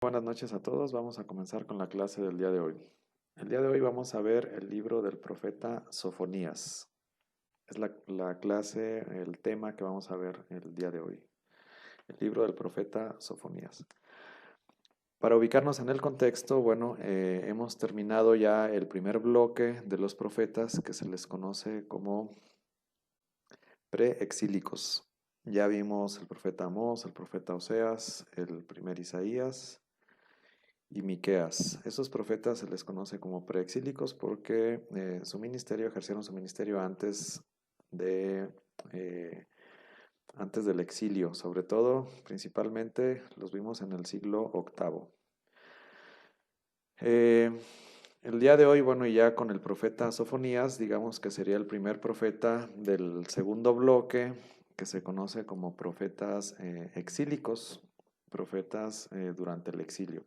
Buenas noches a todos. Vamos a comenzar con la clase del día de hoy. El día de hoy vamos a ver el libro del profeta Sofonías. Es la clase, el tema que vamos a ver el día de hoy. El libro del profeta Sofonías. Para ubicarnos en el contexto, bueno, hemos terminado ya el primer bloque de los profetas que se les conoce como preexílicos. Ya vimos el profeta Amós, el profeta Oseas, el primer Isaías y Miqueas. Esos profetas se les conoce como preexílicos porque ejercieron su ministerio de, eh, antes del exilio, sobre todo, principalmente los vimos en el siglo octavo. Eh, el día de hoy, bueno, y ya con el profeta Sofonías, digamos que sería el primer profeta del segundo bloque que se conoce como profetas exílicos, profetas durante el exilio.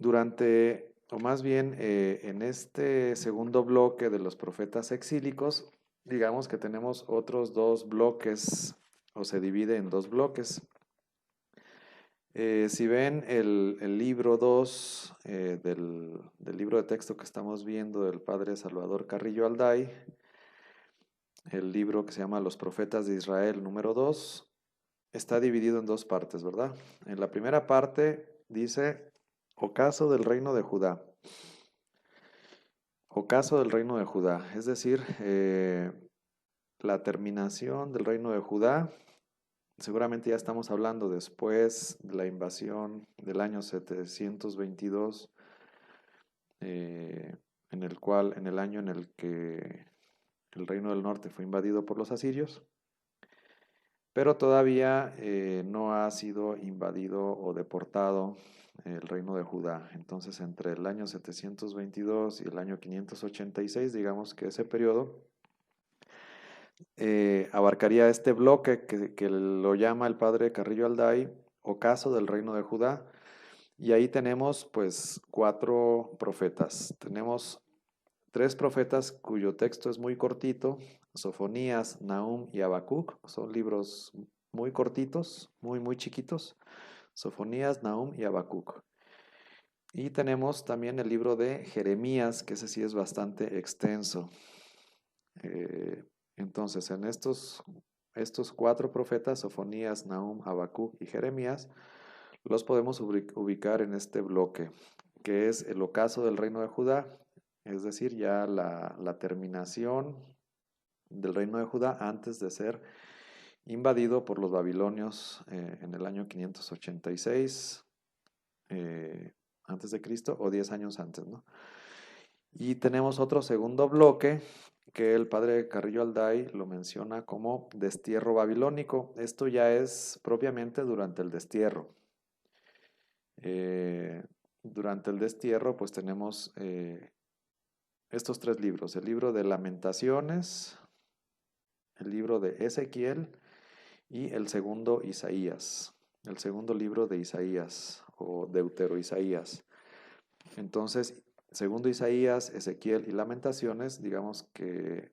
O más bien, en este segundo bloque de los profetas exílicos, digamos que tenemos otros dos bloques, o se divide en dos bloques. Si ven el libro 2 del libro de texto que estamos viendo del padre Salvador Carrillo Alday, el libro que se llama Los Profetas de Israel número 2, está dividido en dos partes, ¿verdad? En la primera parte dice, ocaso del reino de Judá. Ocaso del reino de Judá, es decir, la terminación del reino de Judá. Seguramente ya estamos hablando después de la invasión del año 722, en el año en el que el reino del norte fue invadido por los asirios, pero todavía no ha sido invadido o deportado el reino de Judá. Entonces, entre el año 722 y el año 586, digamos que ese periodo abarcaría este bloque que lo llama el padre Carrillo Alday, ocaso del reino de Judá. Y ahí tenemos pues cuatro profetas. Tenemos tres profetas cuyo texto es muy cortito, Sofonías, Nahum y Habacuc. Son libros muy cortitos, muy chiquitos. Sofonías, Nahum y Habacuc. Y tenemos también el libro de Jeremías, que ese sí es bastante extenso. Eh, entonces, en estos cuatro profetas, Sofonías, Nahum, Habacuc y Jeremías, los podemos ubicar en este bloque, que es el ocaso del reino de Judá, es decir, ya la terminación del reino de Judá antes de ser invadido por los babilonios en el año 586 antes de Cristo o 10 años antes, ¿no? Y tenemos otro segundo bloque que el padre Carrillo Alday lo menciona como destierro babilónico. Esto ya es propiamente durante el destierro. Durante el destierro, pues tenemos estos tres libros: el libro de Lamentaciones, el libro de Ezequiel y el segundo Isaías, el segundo libro de Isaías o Deutero Isaías. Entonces, segundo Isaías, Ezequiel y Lamentaciones, digamos que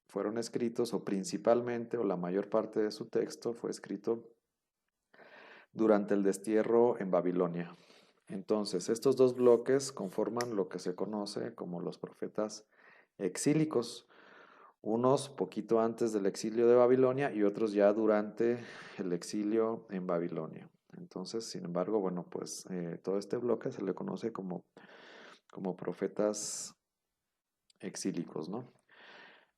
fueron escritos, o principalmente, o la mayor parte de su texto fue escrito durante el destierro en Babilonia. Entonces, estos dos bloques conforman lo que se conoce como los profetas exílicos, unos poquito antes del exilio de Babilonia y otros ya durante el exilio en Babilonia. Entonces, sin embargo, bueno, pues todo este bloque se le conoce como profetas exílicos, ¿no?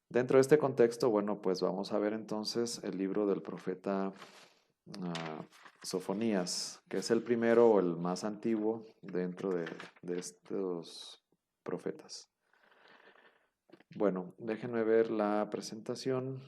Dentro de este contexto, bueno, pues vamos a ver entonces el libro del profeta Sofonías, que es el primero o el más antiguo dentro de estos profetas. Bueno, déjenme ver la presentación.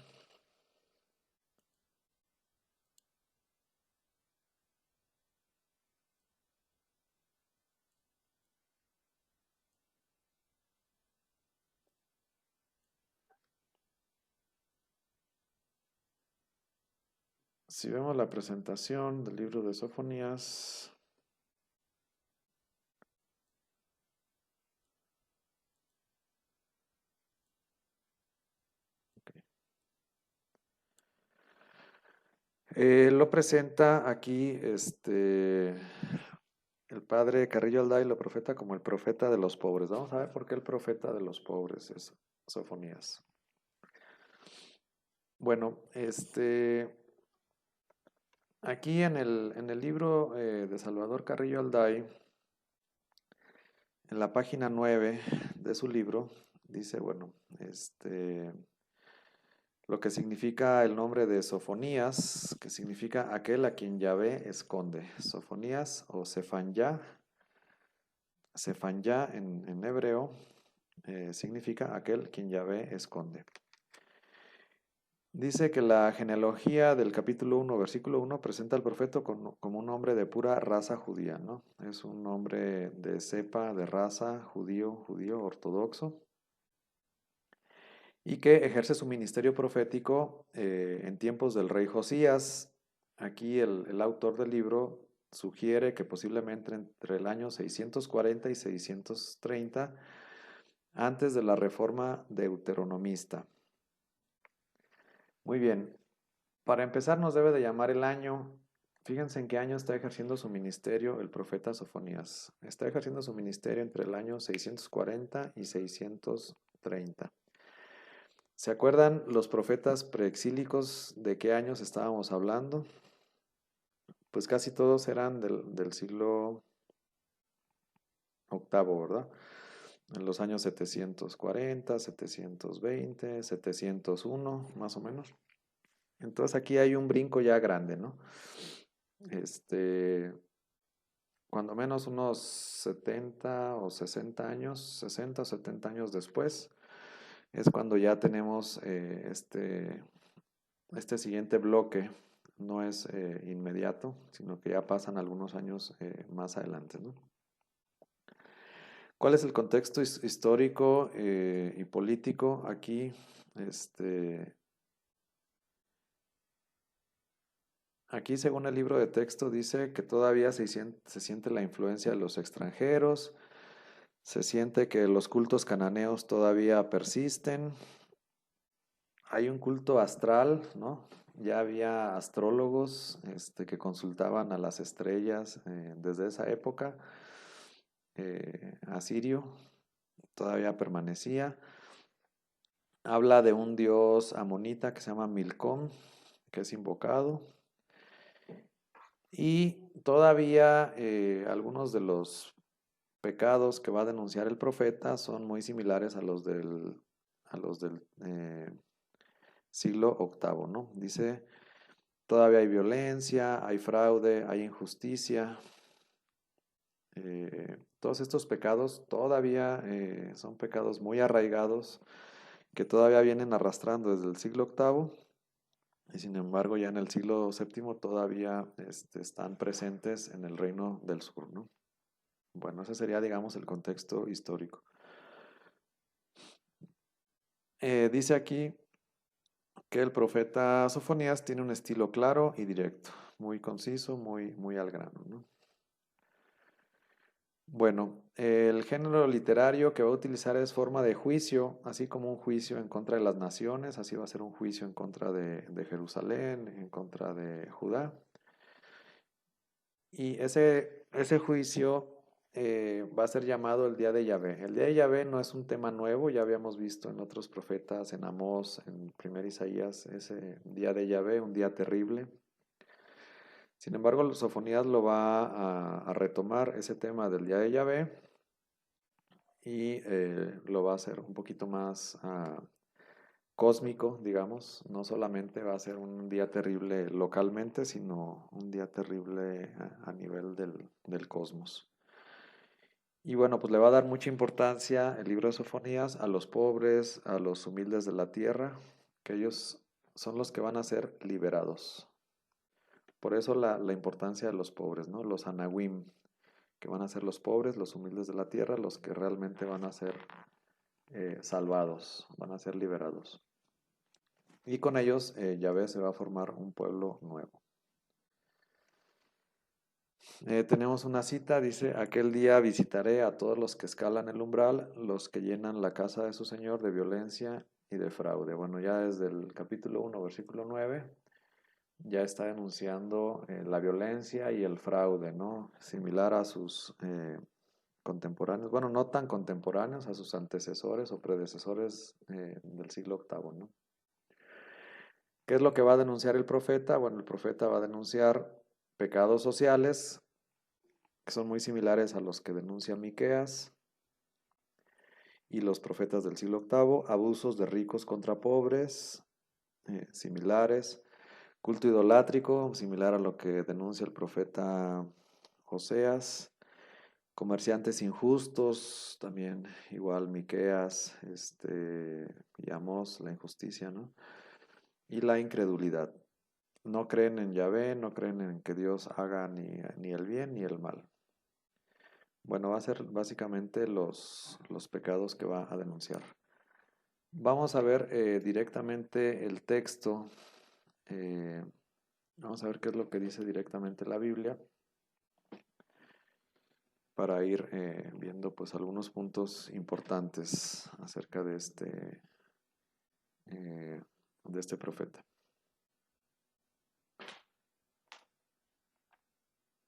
Si vemos la presentación del libro de Sofonías, lo presenta aquí padre Carrillo Alday lo profeta como el profeta de los pobres. Vamos a ver por qué el profeta de los pobres es Sofonías. Bueno, aquí en el libro de Salvador Carrillo Alday, en la página 9 de su libro, dice, bueno, lo que significa el nombre de Sofonías, que significa aquel a quien Yahvé esconde. Sofonías o Sefanyá, Sefanyá en hebreo, significa aquel quien Yahvé esconde. Dice que la genealogía del capítulo 1, versículo 1, presenta al profeta como un hombre de pura raza judía, ¿no? Es un hombre de cepa, de raza, judío ortodoxo, y que ejerce su ministerio profético en tiempos del rey Josías. Aquí el autor del libro sugiere que posiblemente entre el año 640 y 630, antes de la reforma deuteronomista. Muy bien, para empezar nos debe de llamar el año. Fíjense en qué año está ejerciendo su ministerio el profeta Sofonías. Está ejerciendo su ministerio entre el año 640 y 630. ¿Se acuerdan los profetas preexílicos de qué años estábamos hablando? Pues casi todos eran del siglo octavo, ¿verdad? En los años 740, 720, 701, más o menos. Entonces aquí hay un brinco ya grande, ¿no? Cuando menos unos 70 o 60 años, 60 o 70 años después, es cuando ya tenemos este siguiente bloque. No es inmediato, sino que ya pasan algunos años más adelante, ¿no? ¿Cuál es el contexto histórico y político aquí? Aquí, según el libro de texto, dice que todavía se siente la influencia de los extranjeros, se siente que los cultos cananeos todavía persisten, hay un culto astral, ¿no? Ya había astrólogos que consultaban a las estrellas desde esa época. Asirio todavía permanecía. Habla de un dios amonita que se llama Milcom, que es invocado. Y todavía algunos de los pecados que va a denunciar el profeta son muy similares a los del siglo VIII, ¿no? Dice, todavía hay violencia, hay fraude, hay injusticia. Todos estos pecados todavía son pecados muy arraigados que todavía vienen arrastrando desde el siglo VIII. Y sin embargo, ya en el siglo VII todavía están presentes en el reino del sur, ¿no? Bueno, ese sería, digamos, el contexto histórico. Dice aquí que el profeta Sofonías tiene un estilo claro y directo, muy conciso, muy al grano, ¿no? Bueno, el género literario que va a utilizar es forma de juicio, así como un juicio en contra de las naciones, así va a ser un juicio en contra de Jerusalén, en contra de Judá. Y ese juicio va a ser llamado el día de Yahvé. El día de Yahvé no es un tema nuevo, ya habíamos visto en otros profetas, en Amós, en 1 Isaías, ese día de Yahvé, un día terrible. Sin embargo, Sofonías lo va a retomar ese tema del día de Yahvé y lo va a hacer un poquito más cósmico, digamos. No solamente va a ser un día terrible localmente, sino un día terrible a nivel del cosmos. Y bueno, pues le va a dar mucha importancia el libro de Sofonías a los pobres, a los humildes de la tierra, que ellos son los que van a ser liberados. Por eso la importancia de los pobres, ¿no? Los anahuim, que van a ser los pobres, los humildes de la tierra, los que realmente van a ser salvados, van a ser liberados. Y con ellos Yahvé se va a formar un pueblo nuevo. Tenemos una cita, dice, aquel día visitaré a todos los que escalan el umbral, los que llenan la casa de su Señor de violencia y de fraude. Bueno, ya desde el capítulo 1, versículo 9, ya está denunciando la violencia y el fraude, ¿no? Similar a sus contemporáneos, bueno, no tan contemporáneos, a sus antecesores o predecesores del siglo octavo, ¿no? ¿Qué es lo que va a denunciar el profeta? Bueno, el profeta va a denunciar pecados sociales, que son muy similares a los que denuncia Miqueas y los profetas del siglo octavo, abusos de ricos contra pobres, similares, culto idolátrico, similar a lo que denuncia el profeta Oseas, comerciantes injustos, también igual Miqueas, y Amós, la injusticia, ¿no? Y la incredulidad. No creen en Yahvé, no creen en que Dios haga ni el bien ni el mal. Bueno, va a ser básicamente los pecados que va a denunciar. Vamos a ver directamente el texto. eh, Vamos a ver qué es lo que dice directamente la Biblia para ir viendo pues algunos puntos importantes acerca eh, de este profeta.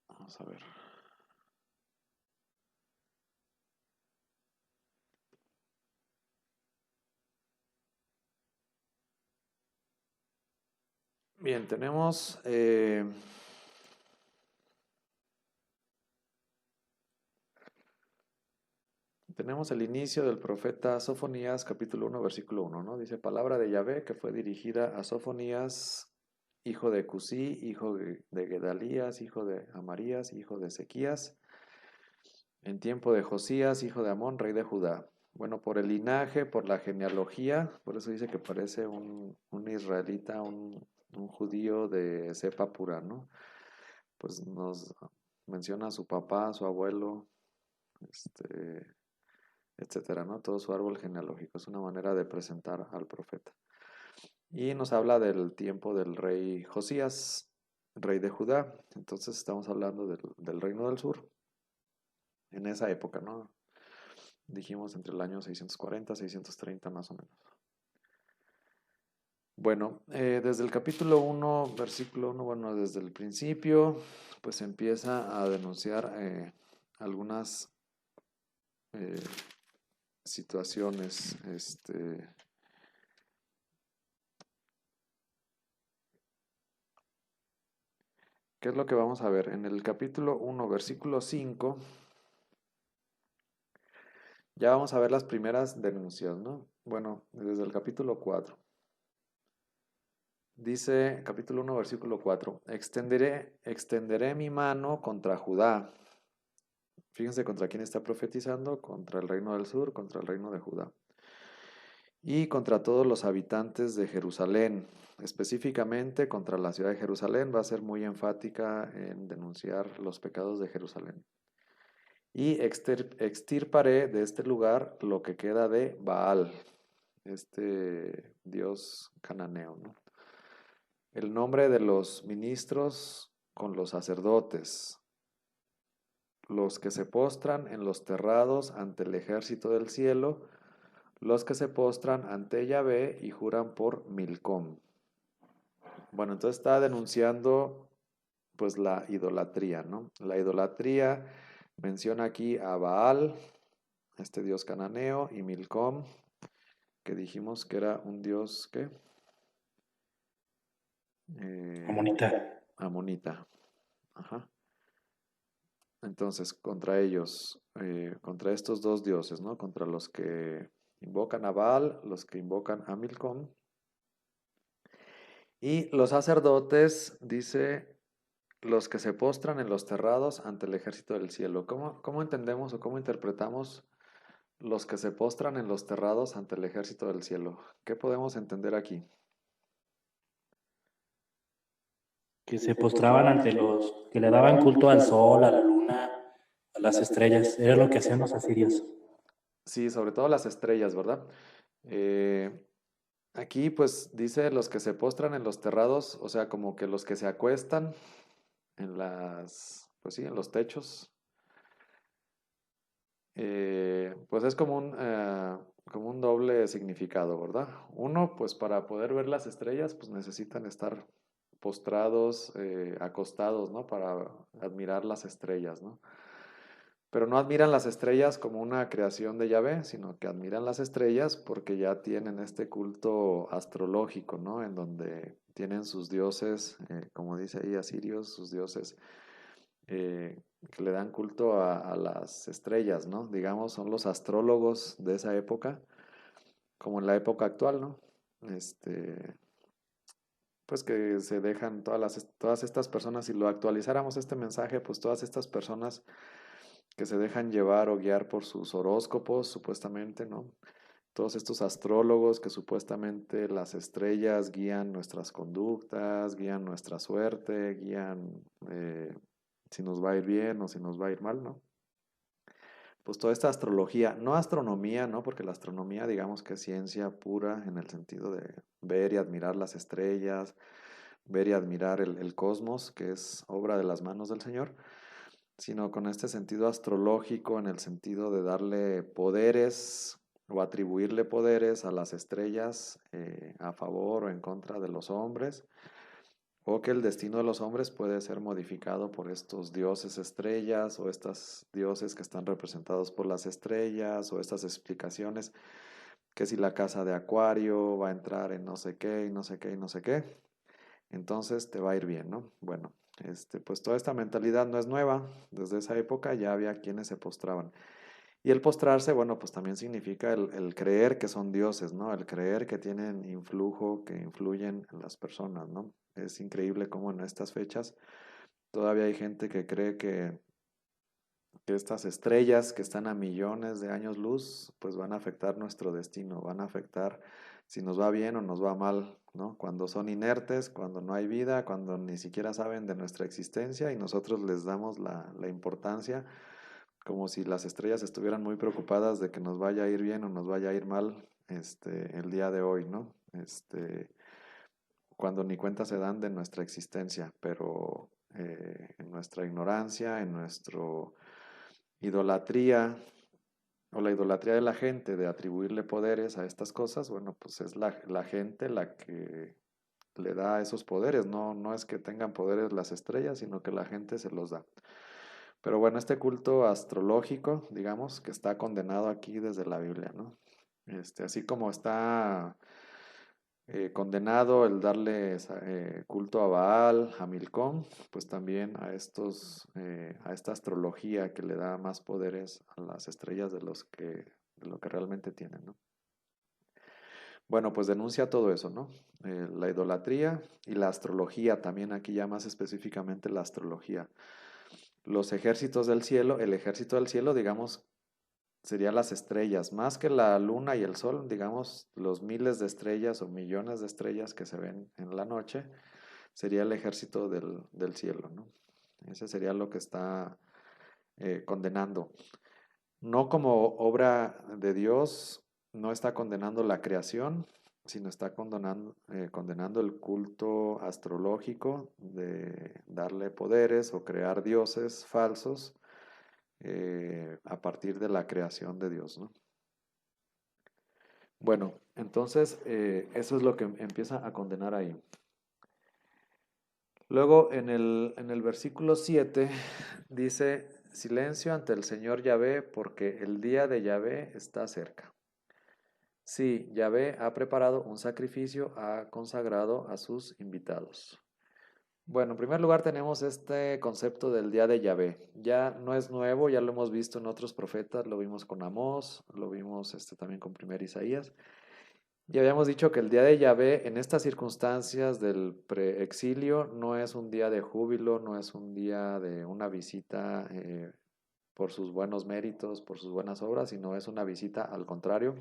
Vamos a ver. Bien, tenemos el inicio del profeta Sofonías, capítulo 1, versículo 1, ¿no? Dice, palabra de Yahvé que fue dirigida a Sofonías, hijo de Cusí, hijo de Gedalías, hijo de Amarías, hijo de Ezequías, en tiempo de Josías, hijo de Amón, rey de Judá. Bueno, por el linaje, por la genealogía, por eso dice que parece un israelita, un judío de cepa pura, ¿no? Pues nos menciona a su papá, a su abuelo, este, etcétera, ¿no? Todo su árbol genealógico. Es una manera de presentar al profeta. Y nos habla del tiempo del rey Josías, rey de Judá. Entonces estamos hablando del reino del sur en esa época, ¿no? Dijimos entre el año 640, 630 más o menos. Bueno, desde el capítulo 1, versículo 1, bueno, desde el principio, pues empieza a denunciar algunas eh, situaciones, ¿qué es lo que vamos a ver? En el capítulo 1, versículo 5, ya vamos a ver las primeras denuncias, ¿no? Bueno, desde el capítulo 4. Dice, capítulo 1, versículo 4, extenderé mi mano contra Judá. Fíjense contra quién está profetizando, contra el reino del sur, contra el reino de Judá. Y contra todos los habitantes de Jerusalén, específicamente contra la ciudad de Jerusalén, va a ser muy enfática en denunciar los pecados de Jerusalén. Y extirparé de este lugar lo que queda de Baal, este dios cananeo, ¿no? El nombre de los ministros con los sacerdotes, los que se postran en los terrados ante el ejército del cielo, los que se postran ante Yahvé y juran por Milcom. Bueno, entonces está denunciando pues la idolatría, ¿no? La idolatría menciona aquí a Baal, este dios cananeo, y Milcom, que dijimos que era un dios, ¿qué? Amonita. Amonita. Ajá. Entonces, contra ellos, contra estos dos dioses, ¿no? Contra los que invocan a Baal, los que invocan a Milcom. Y los sacerdotes, dice, los que se postran en los terrados ante el ejército del cielo. ¿Cómo entendemos o cómo interpretamos los que se postran en los terrados ante el ejército del cielo? ¿Qué podemos entender aquí? Que se postraban ante los, que le daban culto al sol, a la luna, a las estrellas. Era lo que hacían los asirios. Sí, sobre todo las estrellas, ¿verdad? Eh, Aquí pues dice los que se postran en los terrados, o sea, como que los que se acuestan en pues sí, en los techos. Pues es como un doble significado, ¿verdad? Uno, pues para poder ver las estrellas, pues necesitan estar postrados, acostados, ¿no? Para admirar las estrellas, ¿no? Pero no admiran las estrellas como una creación de Yahvé, sino que admiran las estrellas porque ya tienen este culto astrológico, ¿no? En donde tienen sus dioses, como dice ahí Asirios, sus dioses que le dan culto a las estrellas, ¿no? Digamos, son los astrólogos de esa época, como en la época actual, ¿no? Pues que se dejan todas estas personas, si lo actualizáramos este mensaje, pues todas estas personas que se dejan llevar o guiar por sus horóscopos, supuestamente, ¿no? Todos estos astrólogos que supuestamente las estrellas guían nuestras conductas, guían nuestra suerte, guían si nos va a ir bien o si nos va a ir mal, ¿no? Pues toda esta astrología, no astronomía, ¿no? Porque la astronomía, digamos que es ciencia pura en el sentido de ver y admirar las estrellas, ver y admirar el cosmos, que es obra de las manos del Señor, sino con este sentido astrológico, en el sentido de darle poderes o atribuirle poderes a las estrellas a favor o en contra de los hombres, o que el destino de los hombres puede ser modificado por estos dioses estrellas o estos dioses que están representados por las estrellas o estas explicaciones que si la casa de Acuario va a entrar en no sé qué y no sé qué y no sé qué, entonces te va a ir bien, ¿no? Bueno, pues toda esta mentalidad no es nueva, desde esa época ya había quienes se postraban. Y el postrarse, bueno, pues también significa el creer que son dioses, ¿no? El creer que tienen influjo, que influyen en las personas, ¿no? Es increíble cómo en estas fechas todavía hay gente que cree que estas estrellas que están a millones de años luz, pues van a afectar nuestro destino, van a afectar si nos va bien o nos va mal, ¿no? Cuando son inertes, cuando no hay vida, cuando ni siquiera saben de nuestra existencia y nosotros les damos la importancia como si las estrellas estuvieran muy preocupadas de que nos vaya a ir bien o nos vaya a ir mal el día de hoy, ¿no? Cuando ni cuenta se dan de nuestra existencia, pero en nuestra ignorancia, en nuestra idolatría o la idolatría de la gente de atribuirle poderes a estas cosas, bueno, pues es la gente la que le da esos poderes, no es que tengan poderes las estrellas, sino que la gente se los da. Pero bueno, este culto astrológico, digamos, que está condenado aquí desde la Biblia, ¿no? Así como está condenado el darle culto a Baal, a Milcom, pues también a esta astrología que le da más poderes a las estrellas de lo que realmente tienen, ¿no? Bueno, pues denuncia todo eso, ¿no? La idolatría y la astrología, también aquí ya más específicamente la astrología. Los ejércitos del cielo, el ejército del cielo, digamos, sería las estrellas, más que la luna y el sol, digamos, los miles de estrellas o millones de estrellas que se ven en la noche, sería el ejército del cielo, ¿no? Ese sería lo que está condenando. No como obra de Dios, no está condenando la creación, sino está condenando el culto astrológico de darle poderes o crear dioses falsos a partir de la creación de Dios, ¿no? Bueno, entonces eso es lo que empieza a condenar ahí. Luego en el versículo 7 dice, silencio ante el Señor Yahvé, porque el día de Yahvé está cerca. Sí, Yahvé ha preparado un sacrificio, ha consagrado a sus invitados. Bueno, en primer lugar tenemos este concepto del día de Yahvé. Ya no es nuevo, ya lo hemos visto en otros profetas, lo vimos con Amós, lo vimos también con primer Isaías. Ya habíamos dicho que el día de Yahvé en estas circunstancias del preexilio no es un día de júbilo, no es un día de una visita por sus buenos méritos, por sus buenas obras, sino es una visita al contrario,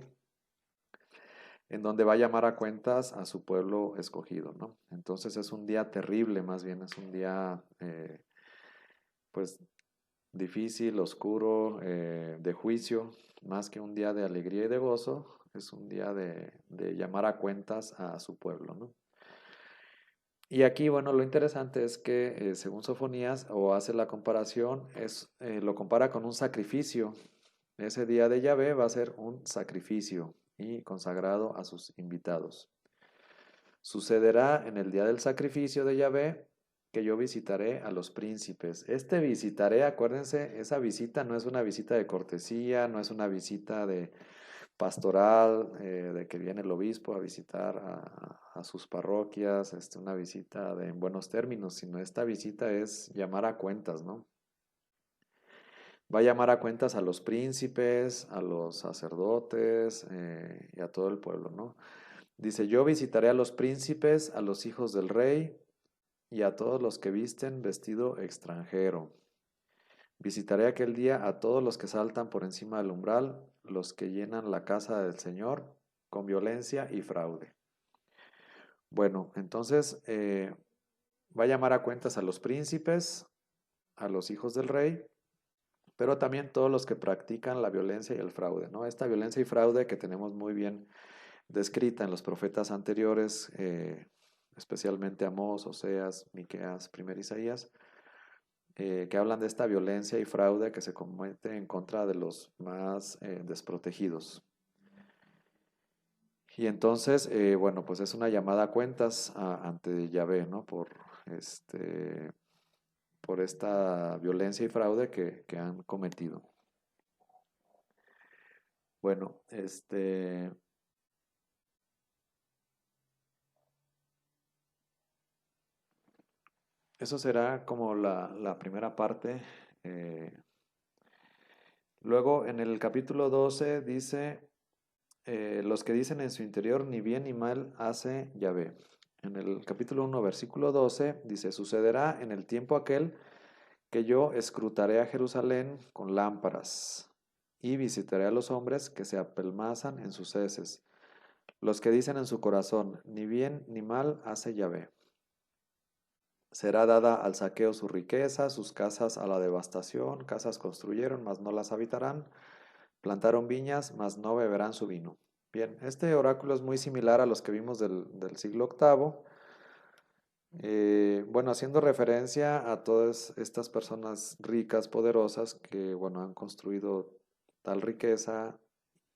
en donde va a llamar a cuentas a su pueblo escogido, ¿no? Entonces es un día terrible, más bien es un día pues difícil, oscuro, de juicio, más que un día de alegría y de gozo, es un día de llamar a cuentas a su pueblo, ¿no? Y aquí, bueno, lo interesante es que según Sofonías, o hace la comparación, lo compara con un sacrificio. Ese día de Yahvé va a ser un sacrificio y consagrado a sus invitados. Sucederá en el día del sacrificio de Yahvé que yo visitaré a los príncipes. Este visitaré, acuérdense, esa visita no es una visita de cortesía, no es una visita de pastoral, de que viene el obispo a visitar a sus parroquias, una visita en buenos términos, sino esta visita es llamar a cuentas, ¿no? Va a llamar a cuentas a los príncipes, a los sacerdotes y a todo el pueblo, ¿no? Dice, yo visitaré a los príncipes, a los hijos del rey y a todos los que visten vestido extranjero. Visitaré aquel día a todos los que saltan por encima del umbral, los que llenan la casa del Señor con violencia y fraude. Bueno, entonces va a llamar a cuentas a los príncipes, a los hijos del rey, pero también todos los que practican la violencia y el fraude, ¿no? Esta violencia y fraude que tenemos muy bien descrita en los profetas anteriores, especialmente Amós, Oseas, Miqueas, Primer Isaías, que hablan de esta violencia y fraude que se comete en contra de los más desprotegidos. Y entonces, bueno, pues es una llamada a cuentas ante Yahvé, ¿no? Por esta violencia y fraude que han cometido. Bueno, eso será como la primera parte. eh, Luego, en el capítulo 12 dice, los que dicen en su interior, ni bien ni mal hace Yahvé. En el capítulo 1, versículo 12, dice, sucederá en el tiempo aquel que yo escrutaré a Jerusalén con lámparas y visitaré a los hombres que se apelmazan en sus heces, los que dicen en su corazón, ni bien ni mal hace Yahvé. Será dada al saqueo su riqueza, sus casas a la devastación, casas construyeron, mas no las habitarán, plantaron viñas, mas no beberán su vino. Bien, este oráculo es muy similar a los que vimos del siglo octavo. Bueno, haciendo referencia a todas estas personas ricas, poderosas, que, bueno, han construido tal riqueza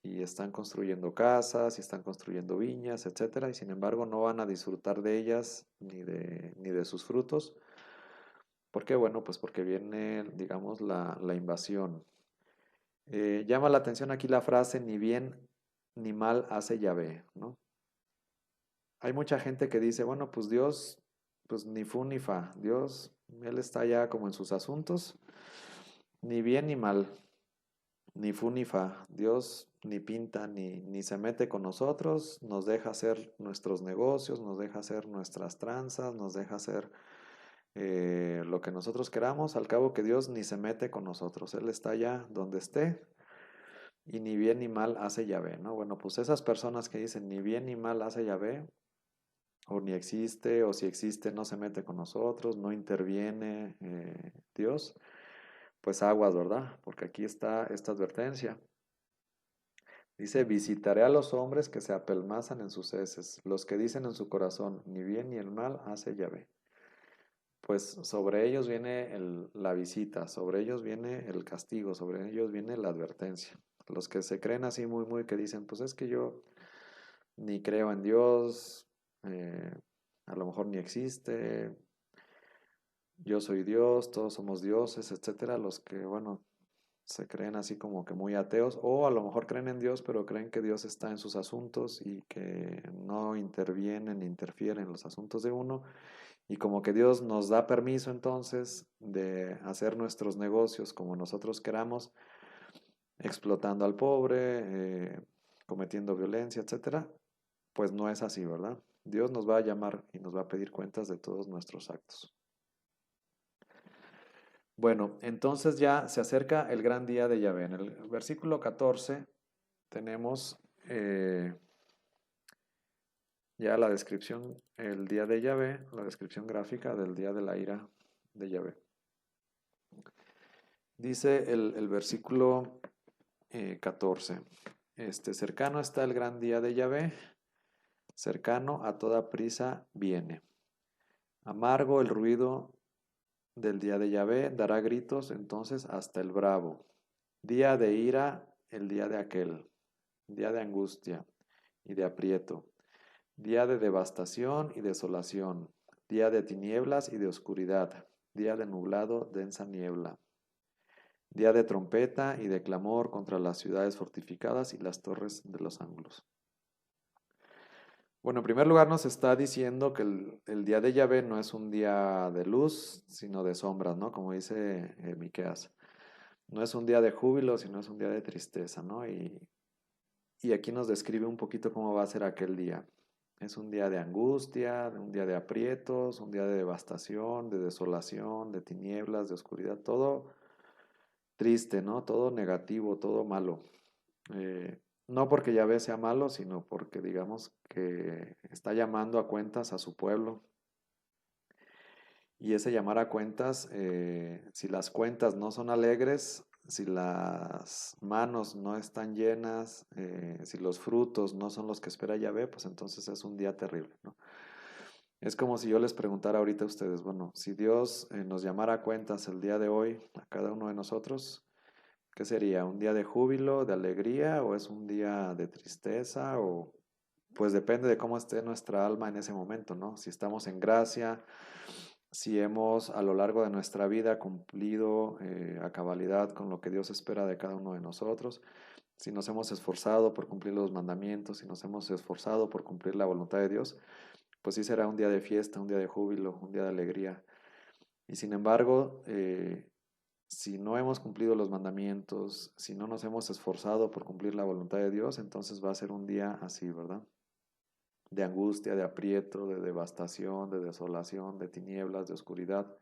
y están construyendo casas y están construyendo viñas, etcétera, y sin embargo no van a disfrutar de ellas ni de sus frutos. ¿Por qué? Bueno, pues porque viene, digamos, la invasión. Llama la atención aquí la frase, ni bien ni mal hace Yahvé, ¿no? Hay mucha gente que dice, bueno, pues Dios, pues ni fu ni fa, Dios, Él está ya como en sus asuntos, ni bien ni mal, ni fu ni fa, Dios ni pinta ni se mete con nosotros, nos deja hacer nuestros negocios, nos deja hacer nuestras tranzas, nos deja hacer lo que nosotros queramos, al cabo que Dios ni se mete con nosotros, Él está allá donde esté y ni bien ni mal hace Yahvé, ¿no? Bueno, pues esas personas que dicen ni bien ni mal hace Yahvé, o ni existe, o si existe no se mete con nosotros, no interviene Dios, pues aguas, ¿verdad? Porque aquí está esta advertencia. Dice, visitaré a los hombres que se apelmazan en sus heces, los que dicen en su corazón, ni bien ni el mal hace Yahvé. Pues sobre ellos viene la visita, sobre ellos viene el castigo, sobre ellos viene la advertencia. Los que se creen así muy, que dicen, pues es que yo ni creo en Dios, a lo mejor ni existe, yo soy Dios, todos somos dioses, etcétera. Los que, bueno, se creen así como que muy ateos, o a lo mejor creen en Dios, pero creen que Dios está en sus asuntos y que no interviene ni interfiere en los asuntos de uno. Y como que Dios nos da permiso entonces de hacer nuestros negocios como nosotros queramos, explotando al pobre, cometiendo violencia, etcétera, pues no es así, ¿verdad? Dios nos va a llamar y nos va a pedir cuentas de todos nuestros actos. Bueno, entonces ya se acerca el gran día de Yahvé. En el versículo 14 tenemos ya la descripción, el día de Yahvé, la descripción gráfica del día de la ira de Yahvé. Dice el versículo 14, cercano está el gran día de Yahvé, cercano a toda prisa viene. Amargo el ruido del día de Yahvé, dará gritos entonces hasta el bravo. Día de ira, el día de aquel, día de angustia y de aprieto. día de devastación y desolación, día de tinieblas y de oscuridad, día de nublado, densa niebla, día de trompeta y de clamor contra las ciudades fortificadas y las torres de los ángulos. Bueno, en primer lugar nos está diciendo que el día de Yahvé no es un día de luz, sino de sombras, ¿no? Como dice Miqueas. No es un día de júbilo, sino es un día de tristeza, ¿no? Y aquí nos describe un poquito cómo va a ser aquel día. Es un día de angustia, un día de aprietos, un día de devastación, de desolación, de tinieblas, de oscuridad, todo triste, ¿no? Todo negativo, todo malo. No porque Yahvé sea malo, sino porque digamos que está llamando a cuentas a su pueblo. Y ese llamar a cuentas, si las cuentas no son alegres, si las manos no están llenas, si los frutos no son los que espera Yahvé, pues entonces es un día terrible, ¿no? Es como si yo les preguntara ahorita a ustedes, bueno, si Dios nos llamara a cuentas el día de hoy, a cada uno de nosotros, ¿qué sería? ¿Un día de júbilo, de alegría o es un día de tristeza? O pues depende de cómo esté nuestra alma en ese momento, ¿no? Si estamos en gracia, si hemos a lo largo de nuestra vida cumplido a cabalidad con lo que Dios espera de cada uno de nosotros, si nos hemos esforzado por cumplir los mandamientos, si nos hemos esforzado por cumplir la voluntad de Dios, pues sí será un día de fiesta, un día de júbilo, un día de alegría. Y sin embargo, si no hemos cumplido los mandamientos, si no nos hemos esforzado por cumplir la voluntad de Dios, entonces va a ser un día así, ¿verdad? De angustia, de aprieto, de devastación, de desolación, de tinieblas, de oscuridad,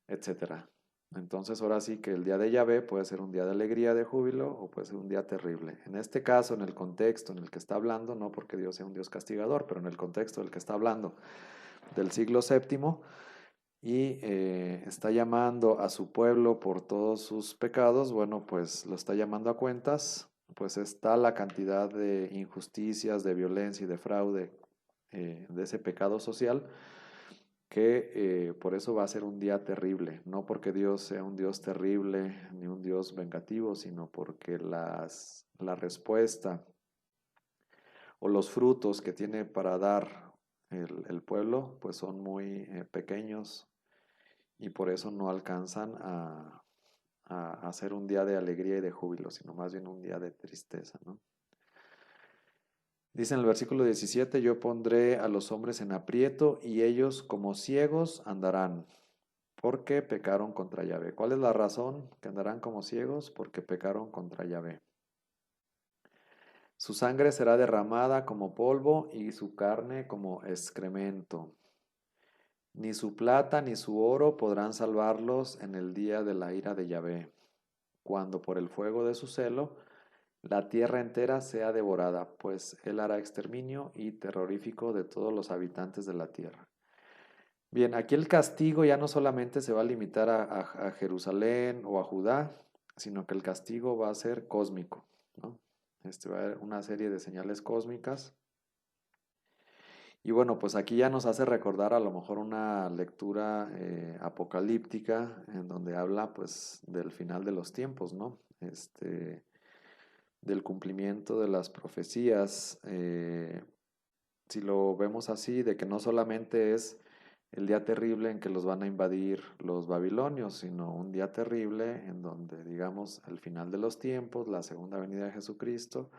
etcétera. Entonces ahora sí que el día de Yahvé puede ser un día de alegría, de júbilo, o puede ser un día terrible. En este caso, en el contexto en el que está hablando, no porque Dios sea un Dios castigador, pero en el contexto del que está hablando del siglo séptimo, y está llamando a su pueblo por todos sus pecados, bueno, pues lo está llamando a cuentas, pues está la cantidad de injusticias, de violencia y de fraude de ese pecado social, que por eso va a ser un día terrible, no porque Dios sea un Dios terrible ni un Dios vengativo, sino porque la respuesta o los frutos que tiene para dar el pueblo, pues son muy pequeños y por eso no alcanzan a hacer un día de alegría y de júbilo, sino más bien un día de tristeza, ¿no? Dice en el versículo 17, yo pondré a los hombres en aprieto y ellos como ciegos andarán, porque pecaron contra Yahvé. ¿Cuál es la razón que andarán como ciegos? Porque pecaron contra Yahvé. Su sangre será derramada como polvo y su carne como excremento. Ni su plata ni su oro podrán salvarlos en el día de la ira de Yahvé, cuando por el fuego de su celo la tierra entera sea devorada, pues él hará exterminio y terrorífico de todos los habitantes de la tierra. Bien, aquí el castigo ya no solamente se va a limitar a Jerusalén o a Judá, sino que el castigo va a ser cósmico, ¿no? Va a haber una serie de señales cósmicas. Y bueno, pues aquí ya nos hace recordar a lo mejor una lectura apocalíptica en donde habla pues del final de los tiempos, ¿no? Del cumplimiento de las profecías. Si lo vemos así, de que no solamente es el día terrible en que los van a invadir los babilonios, sino un día terrible en donde, digamos, el final de los tiempos, la segunda venida de Jesucristo,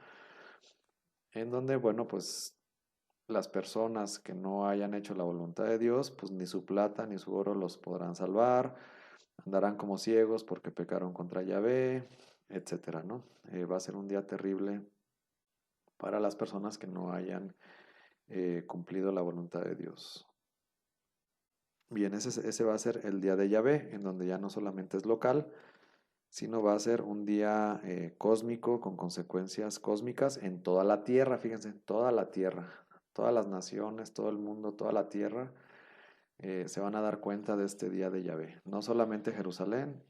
en donde, bueno, pues las personas que no hayan hecho la voluntad de Dios, pues ni su plata ni su oro los podrán salvar, andarán como ciegos porque pecaron contra Yahvé, etcétera, ¿no? Va a ser un día terrible para las personas que no hayan cumplido la voluntad de Dios. Bien, ese va a ser el día de Yahvé, en donde ya no solamente es local, sino va a ser un día cósmico con consecuencias cósmicas en toda la tierra, fíjense, en toda la tierra, todas las naciones, todo el mundo, toda la tierra se van a dar cuenta de este día de Yahvé. No solamente Jerusalén,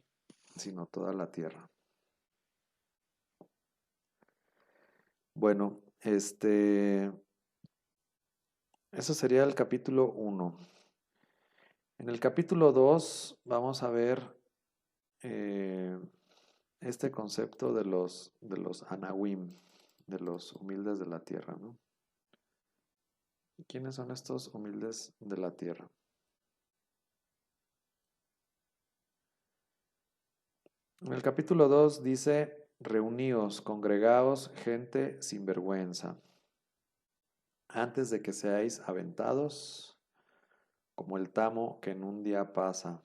sino toda la tierra. Bueno, eso sería el capítulo 1. En el capítulo 2 vamos a ver este concepto de los Anawim, de los humildes de la tierra, ¿no? ¿Quiénes son estos humildes de la tierra? En el capítulo 2 dice, reuníos, congregaos, gente sin vergüenza, antes de que seáis aventados como el tamo que en un día pasa,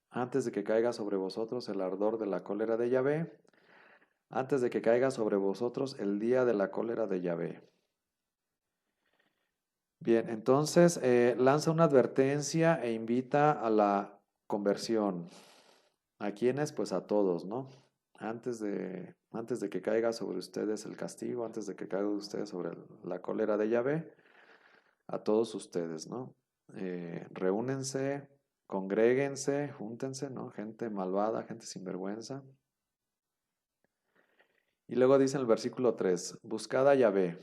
antes de que caiga sobre vosotros el ardor de la cólera de Yahvé, antes de que caiga sobre vosotros el día de la cólera de Yahvé. Bien, entonces lanza una advertencia e invita a la conversión. ¿A quiénes? Pues a todos, ¿no? Antes de que caiga sobre ustedes el castigo, antes de que caiga ustedes sobre la cólera de Yahvé, a todos ustedes, ¿no? Reúnense, congréguense, júntense, ¿no? Gente malvada, gente sin vergüenza. Y luego dice en el versículo 3, buscad a Yahvé,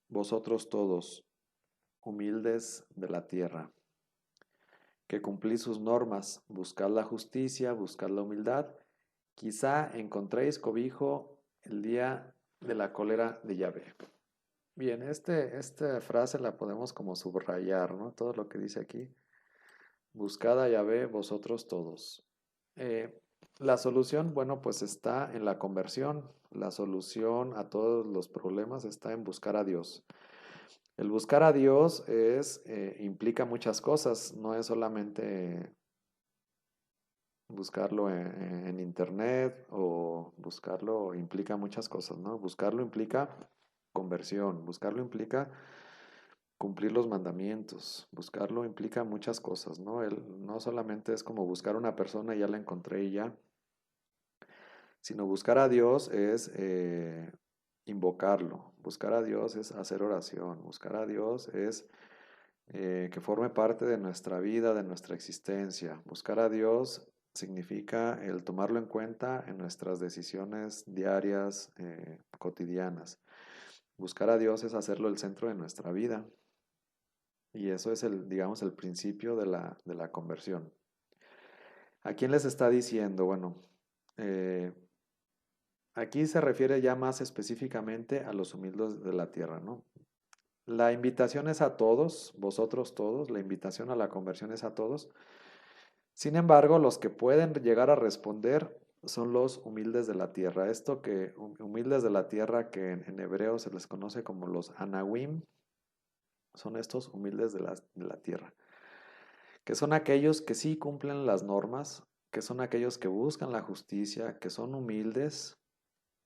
vosotros todos, humildes de la tierra, que cumplís sus normas, buscad la justicia, buscad la humildad, quizá encontréis cobijo el día de la cólera de Yahvé. Bien, esta frase la podemos como subrayar, ¿no? Todo lo que dice aquí. Buscad a Yahvé vosotros todos. La solución, bueno, pues está en la conversión. La solución a todos los problemas está en buscar a Dios. El buscar a Dios implica muchas cosas, no es solamente buscarlo en internet o buscarlo implica muchas cosas, ¿no? Buscarlo implica conversión, buscarlo implica cumplir los mandamientos, buscarlo implica muchas cosas, ¿no? No solamente es como buscar una persona y ya la encontré y ya, sino buscar a Dios es invocarlo, buscar a Dios es hacer oración, buscar a Dios es que forme parte de nuestra vida, de nuestra existencia. Buscar a Dios significa el tomarlo en cuenta en nuestras decisiones diarias, cotidianas. Buscar a Dios es hacerlo el centro de nuestra vida. Y eso es digamos, el principio de la conversión. ¿A quién les está diciendo? Bueno, eh, aquí se refiere ya más específicamente a los humildes de la tierra, ¿no? La invitación es a todos, vosotros todos, la invitación a la conversión es a todos. Sin embargo, los que pueden llegar a responder son los humildes de la tierra. Esto que humildes de la tierra que en hebreo se les conoce como los anawim, son estos humildes de la tierra, que son aquellos que sí cumplen las normas, que son aquellos que buscan la justicia, que son humildes.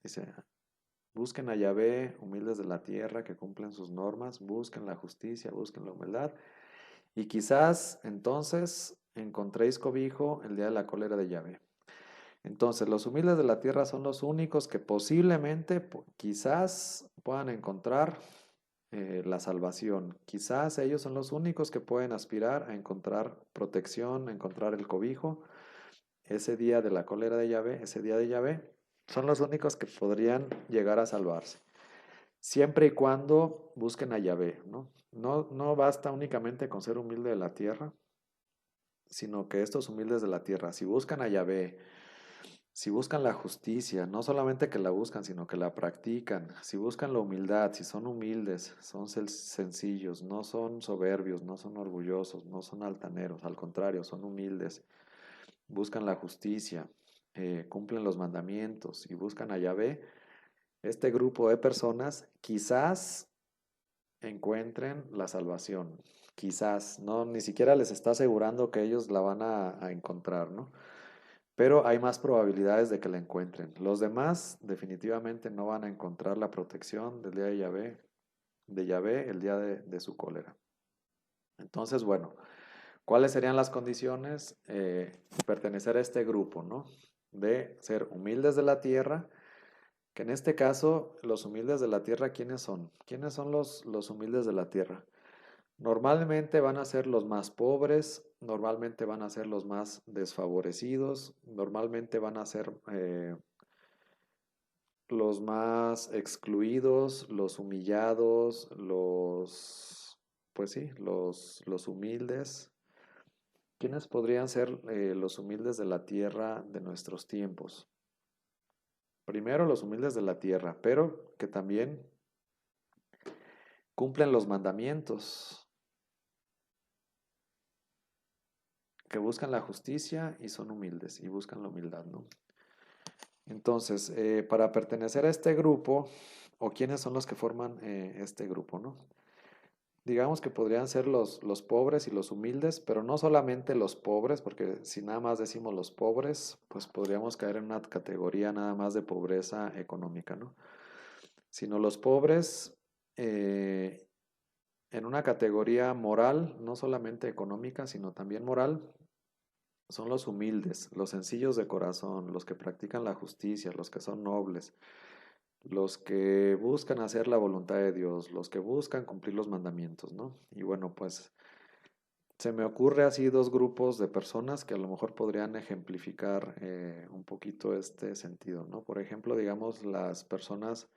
Dice, busquen a Yahvé, humildes de la tierra, que cumplen sus normas, busquen la justicia, busquen la humildad. Y quizás entonces encontréis cobijo el día de la cólera de Yahvé. Entonces, los humildes de la tierra son los únicos que posiblemente, quizás puedan encontrar la salvación. Quizás ellos son los únicos que pueden aspirar a encontrar protección, a encontrar el cobijo. Ese día de la cólera de Yahvé, ese día de Yahvé, son los únicos que podrían llegar a salvarse. Siempre y cuando busquen a Yahvé, ¿no? No basta únicamente con ser humilde de la tierra, sino que estos humildes de la tierra, si buscan a Yahvé, si buscan la justicia, no solamente que la buscan, sino que la practican, si buscan la humildad, si son humildes, son sencillos, no son soberbios, no son orgullosos, no son altaneros, al contrario, son humildes, buscan la justicia, cumplen los mandamientos y buscan a Yahvé, este grupo de personas quizás encuentren la salvación. Quizás, no, ni siquiera les está asegurando que ellos la van a encontrar, ¿no? Pero hay más probabilidades de que la encuentren. Los demás definitivamente no van a encontrar la protección del día de Yahvé, el día de su cólera. Entonces, bueno, ¿cuáles serían las condiciones? Pertenecer a este grupo, ¿no? De ser humildes de la tierra, que en este caso, los humildes de la tierra, ¿quiénes son? ¿Quiénes son los humildes de la tierra? Normalmente van a ser los más pobres, normalmente van a ser los más desfavorecidos, normalmente van a ser los más excluidos, los humillados, pues sí, los humildes. ¿Quiénes podrían ser los humildes de la tierra de nuestros tiempos? Primero los humildes de la tierra, pero que también cumplen los mandamientos. que buscan la justicia y son humildes y buscan la humildad, ¿no? Entonces, para pertenecer a este grupo, o quiénes son los que forman este grupo, ¿no? Digamos que podrían ser los pobres y los humildes, pero no solamente los pobres, porque si nada más decimos los pobres, pues podríamos caer en una categoría nada más de pobreza económica, ¿no? Sino los pobres eh, en una categoría moral, no solamente económica, sino también moral, son los humildes, los sencillos de corazón, los que practican la justicia, los que son nobles, los que buscan hacer la voluntad de Dios, los que buscan cumplir los mandamientos, ¿no? Y bueno, pues se me ocurre así dos grupos de personas que a lo mejor podrían ejemplificar un poquito este sentido, ¿no? Por ejemplo, digamos las personas,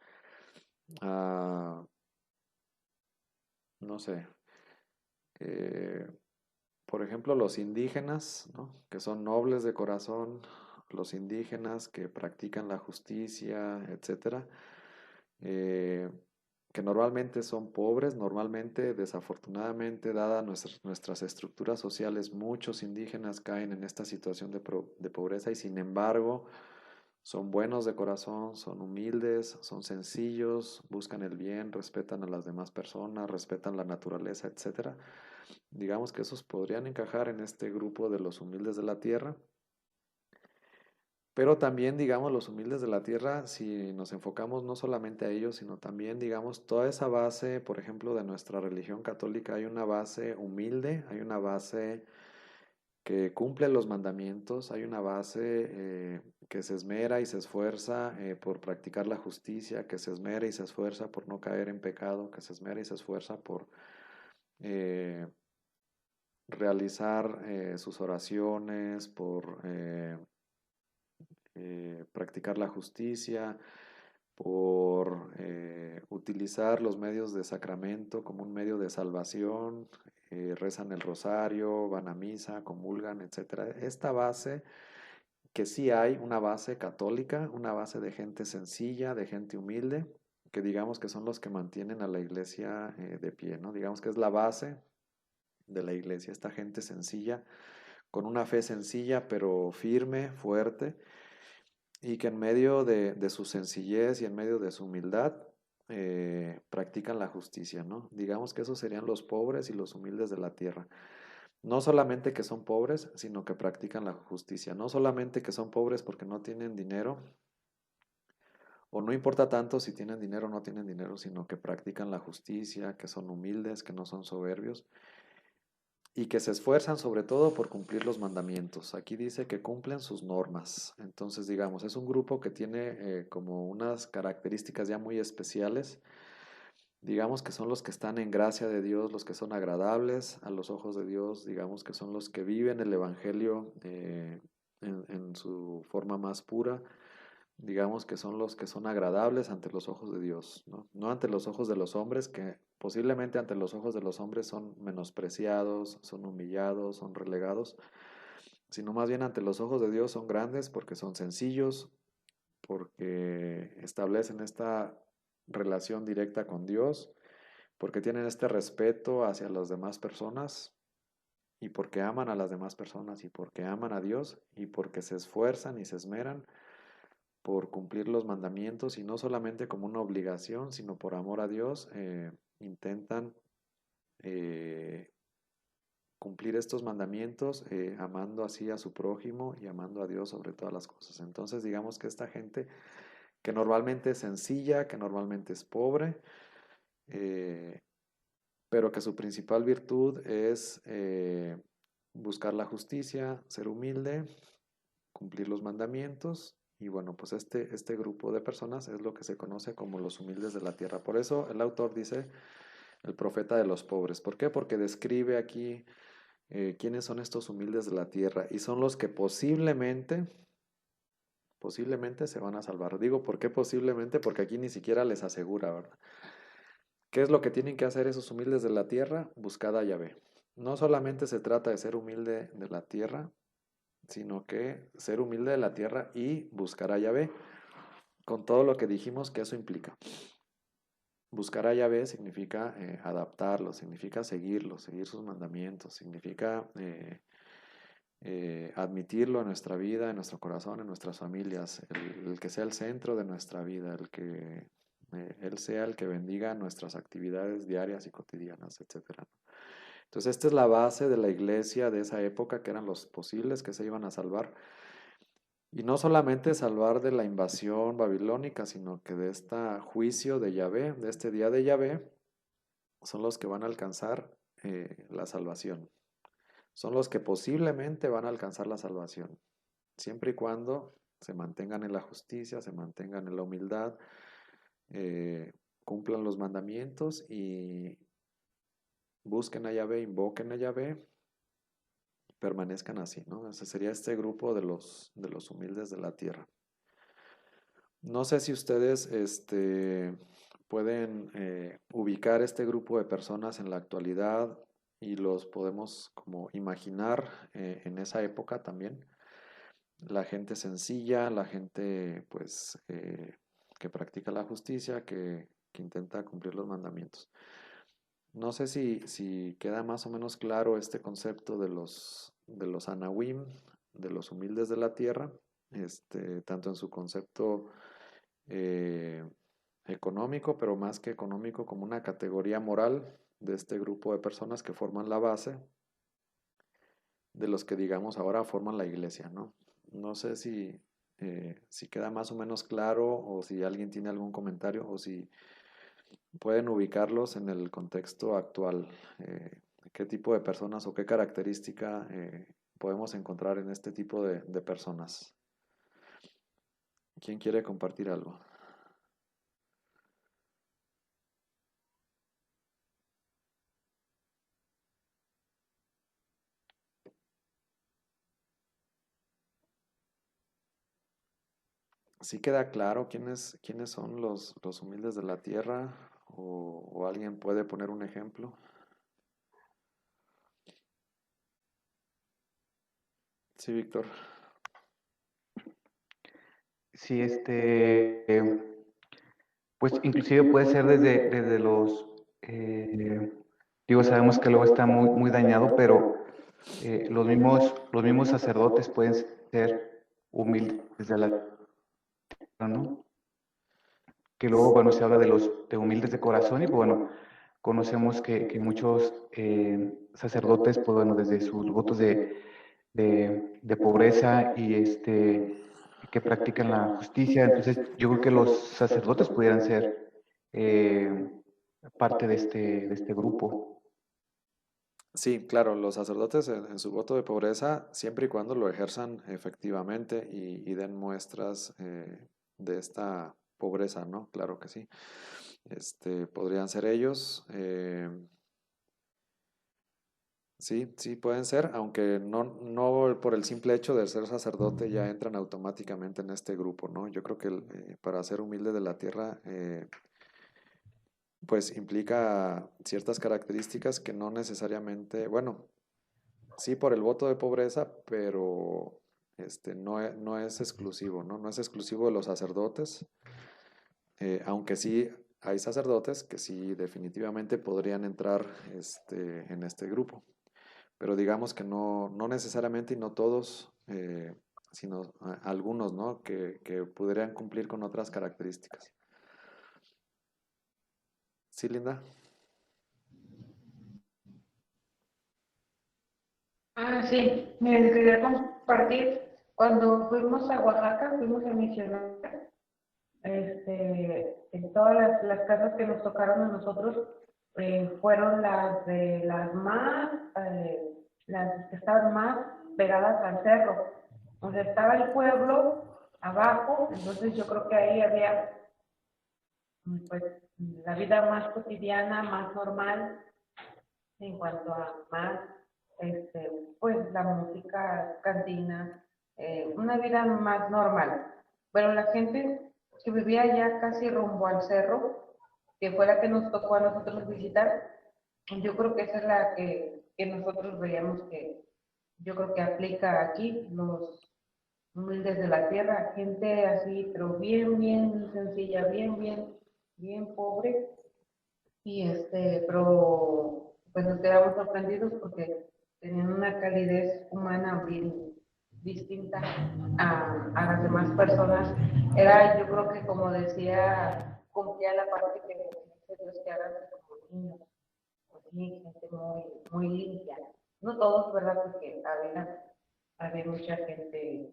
ah, no sé, eh, por ejemplo, los indígenas, ¿no? Que son nobles de corazón, los indígenas que practican la justicia, etcétera, eh, que normalmente son pobres, normalmente, desafortunadamente, dadas nuestras estructuras sociales, muchos indígenas caen en esta situación de pobreza y sin embargo son buenos de corazón, son humildes, son sencillos, buscan el bien, respetan a las demás personas, respetan la naturaleza, etcétera. Digamos que esos podrían encajar en este grupo de los humildes de la tierra. Pero también, digamos, los humildes de la tierra, si nos enfocamos no solamente a ellos, sino también, digamos, toda esa base, por ejemplo, de nuestra religión católica, hay una base humilde, hay una base que cumple los mandamientos, hay una base que se esmera y se esfuerza por practicar la justicia, que se esmera y se esfuerza por no caer en pecado, que se esmera y se esfuerza por eh, realizar sus oraciones, por practicar la justicia, por utilizar los medios de sacramento como un medio de salvación, rezan el rosario, van a misa, comulgan, etcétera. Esta base, que sí hay una base católica, una base de gente sencilla, de gente humilde, que digamos que son los que mantienen a la iglesia de pie, ¿no? Digamos que es la base de la iglesia, esta gente sencilla, con una fe sencilla pero firme, fuerte, y que en medio de su sencillez y en medio de su humildad practican la justicia, ¿no? Digamos que esos serían los pobres y los humildes de la tierra. No solamente que son pobres, sino que practican la justicia. No solamente que son pobres porque no tienen dinero, o no importa tanto si tienen dinero o no tienen dinero, sino que practican la justicia, que son humildes, que no son soberbios y que se esfuerzan sobre todo por cumplir los mandamientos. Aquí dice que cumplen sus normas. Entonces, digamos, es un grupo que tiene como unas características ya muy especiales. Digamos que son los que están en gracia de Dios, los que son agradables a los ojos de Dios, digamos que son los que viven el Evangelio en su forma más pura, digamos que son los que son agradables ante los ojos de Dios, ¿no? No ante los ojos de los hombres, que posiblemente ante los ojos de los hombres son menospreciados, son humillados, son relegados, sino más bien ante los ojos de Dios son grandes porque son sencillos, porque establecen esta relación directa con Dios, porque tienen este respeto hacia las demás personas y porque aman a las demás personas y porque aman a Dios y porque se esfuerzan y se esmeran por cumplir los mandamientos y no solamente como una obligación, sino por amor a Dios, intentan eh, cumplir estos mandamientos amando así a su prójimo y amando a Dios sobre todas las cosas. Entonces digamos que esta gente que normalmente es sencilla, que normalmente es pobre, eh, pero que su principal virtud es buscar la justicia, ser humilde, cumplir los mandamientos. Y bueno, pues este grupo de personas es lo que se conoce como los humildes de la tierra. Por eso el autor dice el profeta de los pobres. ¿Por qué? Porque describe aquí quiénes son estos humildes de la tierra y son los que posiblemente se van a salvar. Digo, ¿por qué posiblemente? Porque aquí ni siquiera les asegura, ¿verdad? ¿Qué es lo que tienen que hacer esos humildes de la tierra? Buscad a Yahvé. No solamente se trata de ser humilde de la tierra, sino que ser humilde de la tierra y buscar a Yahvé, con todo lo que dijimos que eso implica. Buscar a Yahvé significa adaptarlo, significa seguirlo, seguir sus mandamientos, significa admitirlo en nuestra vida, en nuestro corazón, en nuestras familias, el que sea el centro de nuestra vida, el que Él sea el que bendiga nuestras actividades diarias y cotidianas, etcétera. Entonces, esta es la base de la iglesia de esa época, que eran los posibles que se iban a salvar. Y no solamente salvar de la invasión babilónica, sino que de este juicio de Yahvé, de este día de Yahvé, son los que van a alcanzar la salvación. Son los que posiblemente van a alcanzar la salvación, siempre y cuando se mantengan en la justicia, se mantengan en la humildad, cumplan los mandamientos y busquen a Yahvé, invoquen a Yahvé, permanezcan así, ¿no? Ese sería este grupo de los humildes de la tierra. No sé si ustedes pueden ubicar este grupo de personas en la actualidad y los podemos como imaginar en esa época también. La gente sencilla, la gente pues que practica la justicia, que intenta cumplir los mandamientos. No sé si queda más o menos claro este concepto de los Anahuim, de los humildes de la tierra, tanto en su concepto eh, económico, pero más que económico, como una categoría moral de este grupo de personas que forman la base de los que digamos ahora forman la iglesia, ¿no? No sé si queda más o menos claro o si alguien tiene algún comentario o si pueden ubicarlos en el contexto actual. ¿Qué tipo de personas o qué característica podemos encontrar en este tipo de personas? ¿Quién quiere compartir algo? ¿Sí queda claro quiénes son los humildes de la tierra? O alguien puede poner un ejemplo? Sí, Víctor. Sí, pues inclusive puede ser desde los, digo, sabemos que luego está muy dañado, pero los mismos sacerdotes pueden ser humildes desde la tierra, ¿no? Que luego, bueno, se habla de humildes de corazón y, bueno, conocemos que muchos sacerdotes, pues bueno, desde sus votos de pobreza y que practican la justicia. Entonces, yo creo que los sacerdotes pudieran ser eh, parte de este grupo. Sí, claro, los sacerdotes en su voto de pobreza, siempre y cuando lo ejerzan efectivamente y den muestras de esta pobreza, ¿no? Claro que sí. Podrían ser ellos. Sí, sí pueden ser, aunque no por el simple hecho de ser sacerdote ya entran automáticamente en este grupo, ¿no? Yo creo que para ser humilde de la tierra, pues implica ciertas características que no necesariamente, bueno, sí por el voto de pobreza, pero no es exclusivo, ¿no? No es exclusivo de los sacerdotes, aunque sí hay sacerdotes que sí definitivamente podrían entrar en este grupo. Pero digamos que no necesariamente y no todos, sino algunos, ¿no? Que podrían cumplir con otras características. ¿Sí, Linda? Sí, me quería compartir. Cuando fuimos a Oaxaca, fuimos a misionar, en todas las casas que nos tocaron a nosotros fueron las de las que estaban más pegadas al cerro. O sea, estaba el pueblo abajo, entonces yo creo que ahí había pues la vida más cotidiana, más normal, en cuanto a más, pues la música, cantina, una vida más normal. Pero la gente que vivía ya casi rumbo al cerro, que fue la que nos tocó a nosotros visitar, yo creo que esa es la que nosotros veíamos que yo creo que aplica aquí los humildes de la tierra, gente así, pero bien sencilla, bien pobre, y pero pues nos quedamos sorprendidos porque tenían una calidez humana bien distinta a las demás personas. Era, yo creo que como decía, cumplía la parte que dice Dios, que hagan como niños, así, gente muy limpia. No todos, ¿verdad? Porque había mucha gente,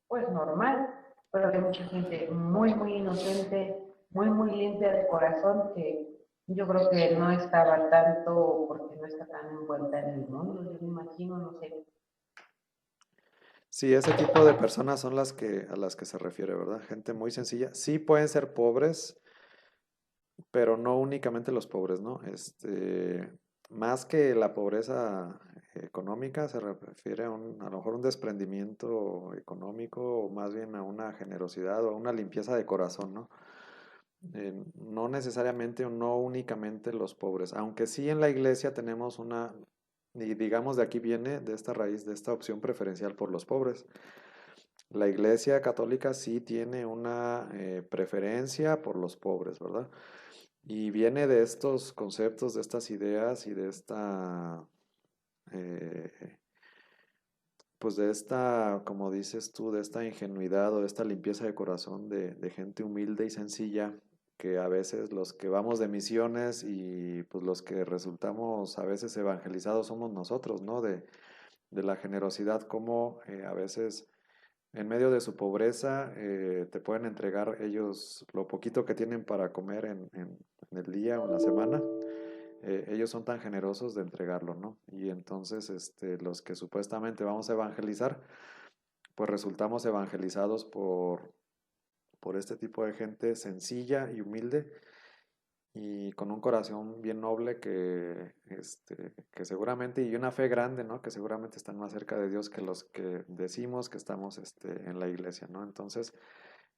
pues normal, pero había mucha gente muy inocente, muy limpia de corazón, que yo creo que no estaba tanto porque no está tan envuelta en el mundo, yo me imagino, no sé. Sí, ese tipo de personas son a las que se refiere, ¿verdad? Gente muy sencilla. Sí pueden ser pobres, pero no únicamente los pobres, ¿no? Más que la pobreza económica, se refiere a lo mejor un desprendimiento económico, o más bien a una generosidad o a una limpieza de corazón, ¿no? No necesariamente o no únicamente los pobres, aunque sí en la iglesia tenemos y digamos de aquí viene, de esta raíz, de esta opción preferencial por los pobres. La iglesia católica sí tiene una preferencia por los pobres, ¿verdad? Y viene de estos conceptos, de estas ideas y de eh, pues de esta, como dices tú, de esta ingenuidad o de esta limpieza de corazón de gente humilde y sencilla, que a veces los que vamos de misiones y pues los que resultamos a veces evangelizados somos nosotros, ¿no? De la generosidad, como a veces en medio de su pobreza te pueden entregar ellos lo poquito que tienen para comer en el día o en la semana. Ellos son tan generosos de entregarlo, ¿no? Y entonces los que supuestamente vamos a evangelizar, pues resultamos evangelizados por este tipo de gente sencilla y humilde y con un corazón bien noble que seguramente, y una fe grande, ¿no? Que seguramente están más cerca de Dios que los que decimos que estamos en la iglesia, ¿no? Entonces,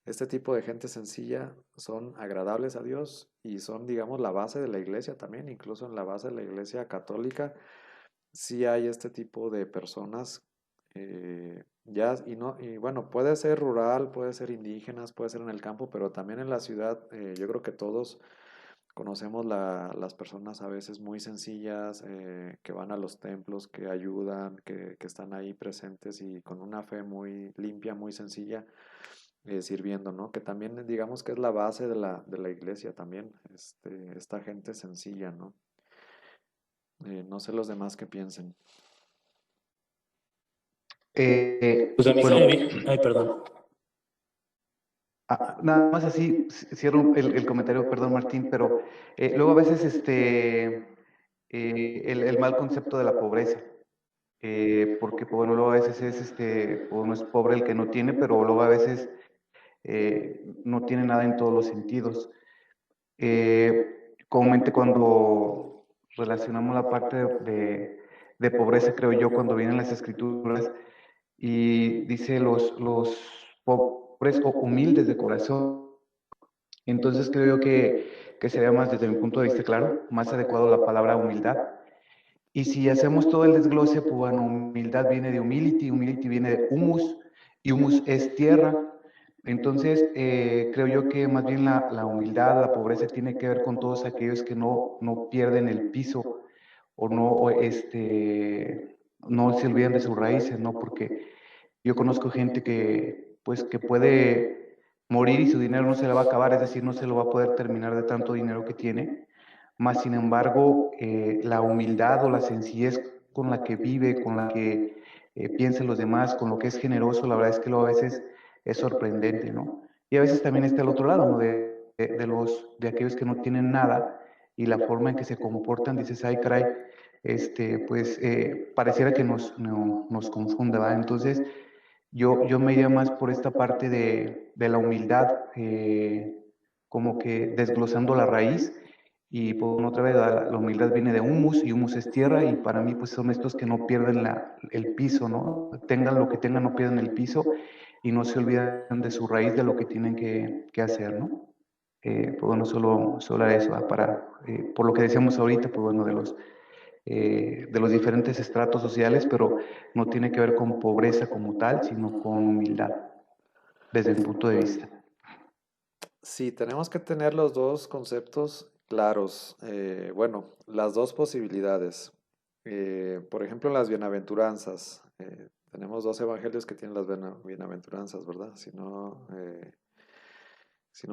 este tipo de gente sencilla son agradables a Dios y son, digamos, la base de la iglesia también, incluso en la base de la iglesia católica, sí hay este tipo de personas. Y bueno, puede ser rural, puede ser indígenas, puede ser en el campo, pero también en la ciudad, yo creo que todos conocemos las personas a veces muy sencillas, que van a los templos, que ayudan, que están ahí presentes y con una fe muy limpia, muy sencilla, sirviendo, ¿no? Que también digamos que es la base de la iglesia también, esta gente sencilla, ¿no? No sé los demás qué piensen. Pues a mí, Bueno, ay, perdón. nada más así cierro el comentario, perdón Martín, pero luego a veces el mal concepto de la pobreza, porque pues, bueno, luego a veces es pues, no es pobre el que no tiene, pero luego a veces no tiene nada en todos los sentidos. Comúnmente cuando relacionamos la parte de pobreza, creo yo, cuando vienen las escrituras y dice los pobres o humildes de corazón, entonces creo yo que sería más, desde mi punto de vista, claro, más adecuado la palabra humildad. Y si hacemos todo el desglose, pues bueno, humildad viene de humility viene de humus, y humus es tierra. Entonces, creo yo que más bien la humildad, la pobreza tiene que ver con todos aquellos que no pierden el piso o no se olvidan de sus raíces, ¿no? Porque yo conozco gente que, pues, que puede morir y su dinero no se le va a acabar, es decir, no se lo va a poder terminar de tanto dinero que tiene. Más sin embargo, la humildad o la sencillez con la que vive, con la que piensa en los demás, con lo que es generoso, la verdad es que luego a veces es sorprendente, ¿no? Y a veces también está el otro lado, ¿no? De aquellos que no tienen nada y la forma en que se comportan, dices, ay, caray, pues pareciera que nos confunda, ¿va? Entonces, yo me iría más por esta parte de la humildad, como que desglosando la raíz. Y pues otra vez la humildad viene de humus y humus es tierra y para mí pues son estos que no pierden el piso, ¿no? Tengan lo que tengan, no pierden el piso y no se olvidan de su raíz, de lo que tienen que hacer, ¿no? Pues bueno, solo eso, por lo que decíamos ahorita, pues bueno, de los diferentes estratos sociales, pero no tiene que ver con pobreza como tal, sino con humildad, desde mi punto de vista. Sí, tenemos que tener los dos conceptos claros. Bueno, las dos posibilidades. Por ejemplo, en las bienaventuranzas, tenemos dos evangelios que tienen las bienaventuranzas, ¿verdad? Si no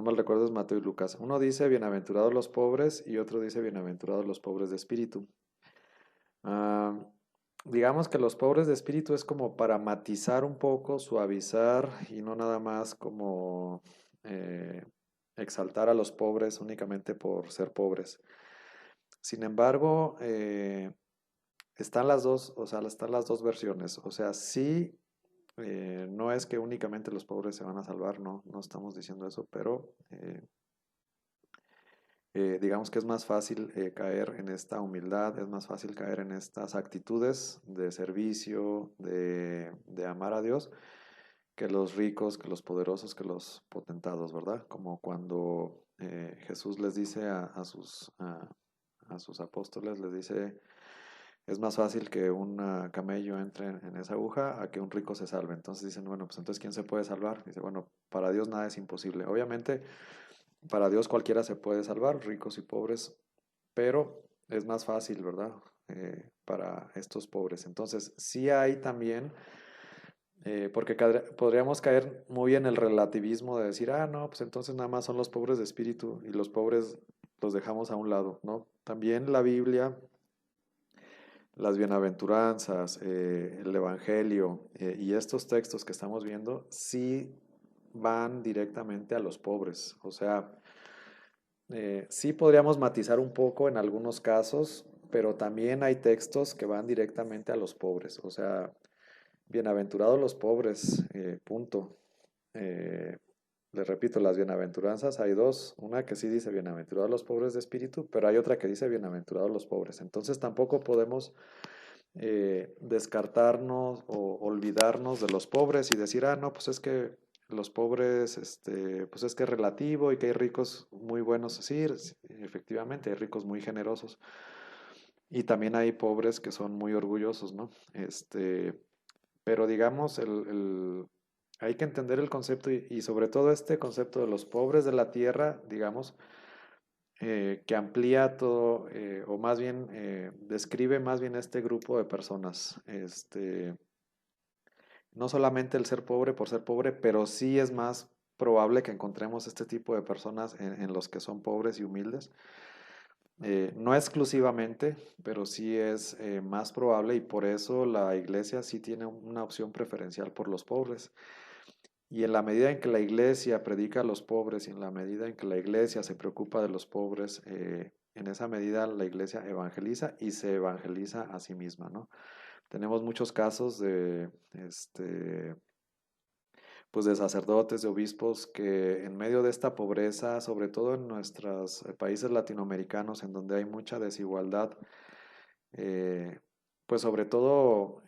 mal recuerdo es Mateo y Lucas. Uno dice bienaventurados los pobres y otro dice bienaventurados los pobres de espíritu. Ah, digamos que los pobres de espíritu es como para matizar un poco, suavizar y no nada más como eh, exaltar a los pobres únicamente por ser pobres. Sin embargo, están las dos, o sea, están las dos versiones. O sea, sí, no es que únicamente los pobres se van a salvar, no, no estamos diciendo eso, pero digamos que es más fácil caer en esta humildad, es más fácil caer en estas actitudes de servicio, de amar a Dios, que los ricos, que los poderosos, que los potentados, ¿verdad? Como cuando Jesús les dice a sus apóstoles, les dice, es más fácil que un camello entre en esa aguja a que un rico se salve. Entonces dicen, bueno, pues entonces ¿quién se puede salvar? Dice, bueno, para Dios nada es imposible. Obviamente, para Dios cualquiera se puede salvar, ricos y pobres, pero es más fácil, ¿verdad? Para estos pobres. Entonces, sí hay también, porque podríamos caer muy en el relativismo de decir, ah, no, pues entonces nada más son los pobres de espíritu y los pobres los dejamos a un lado, ¿no? También la Biblia, las bienaventuranzas, el Evangelio y estos textos que estamos viendo, sí van directamente a los pobres. O sea, sí podríamos matizar un poco en algunos casos, pero también hay textos que van directamente a los pobres. O sea, bienaventurados los pobres, punto. Eh, Les repito, las bienaventuranzas hay dos. Una que sí dice bienaventurados los pobres de espíritu, pero hay otra que dice bienaventurados los pobres. Entonces tampoco podemos descartarnos o olvidarnos de los pobres y decir, ah, no, pues es que los pobres, pues es que es relativo y que hay ricos muy buenos, sí, efectivamente, hay ricos muy generosos y también hay pobres que son muy orgullosos, ¿no? Pero digamos, hay que entender el concepto y sobre todo este concepto de los pobres de la tierra, digamos, que amplía todo, o más bien describe más bien este grupo de personas. No solamente el ser pobre por ser pobre, pero sí es más probable que encontremos este tipo de personas en los que son pobres y humildes. No exclusivamente, pero sí es más probable y por eso la iglesia sí tiene una opción preferencial por los pobres. Y en la medida en que la iglesia predica a los pobres y en la medida en que la iglesia se preocupa de los pobres, en esa medida la iglesia evangeliza y se evangeliza a sí misma, ¿no? Tenemos muchos casos pues de sacerdotes, de obispos que en medio de esta pobreza, sobre todo en nuestros países latinoamericanos, en donde hay mucha desigualdad, eh, pues sobre todo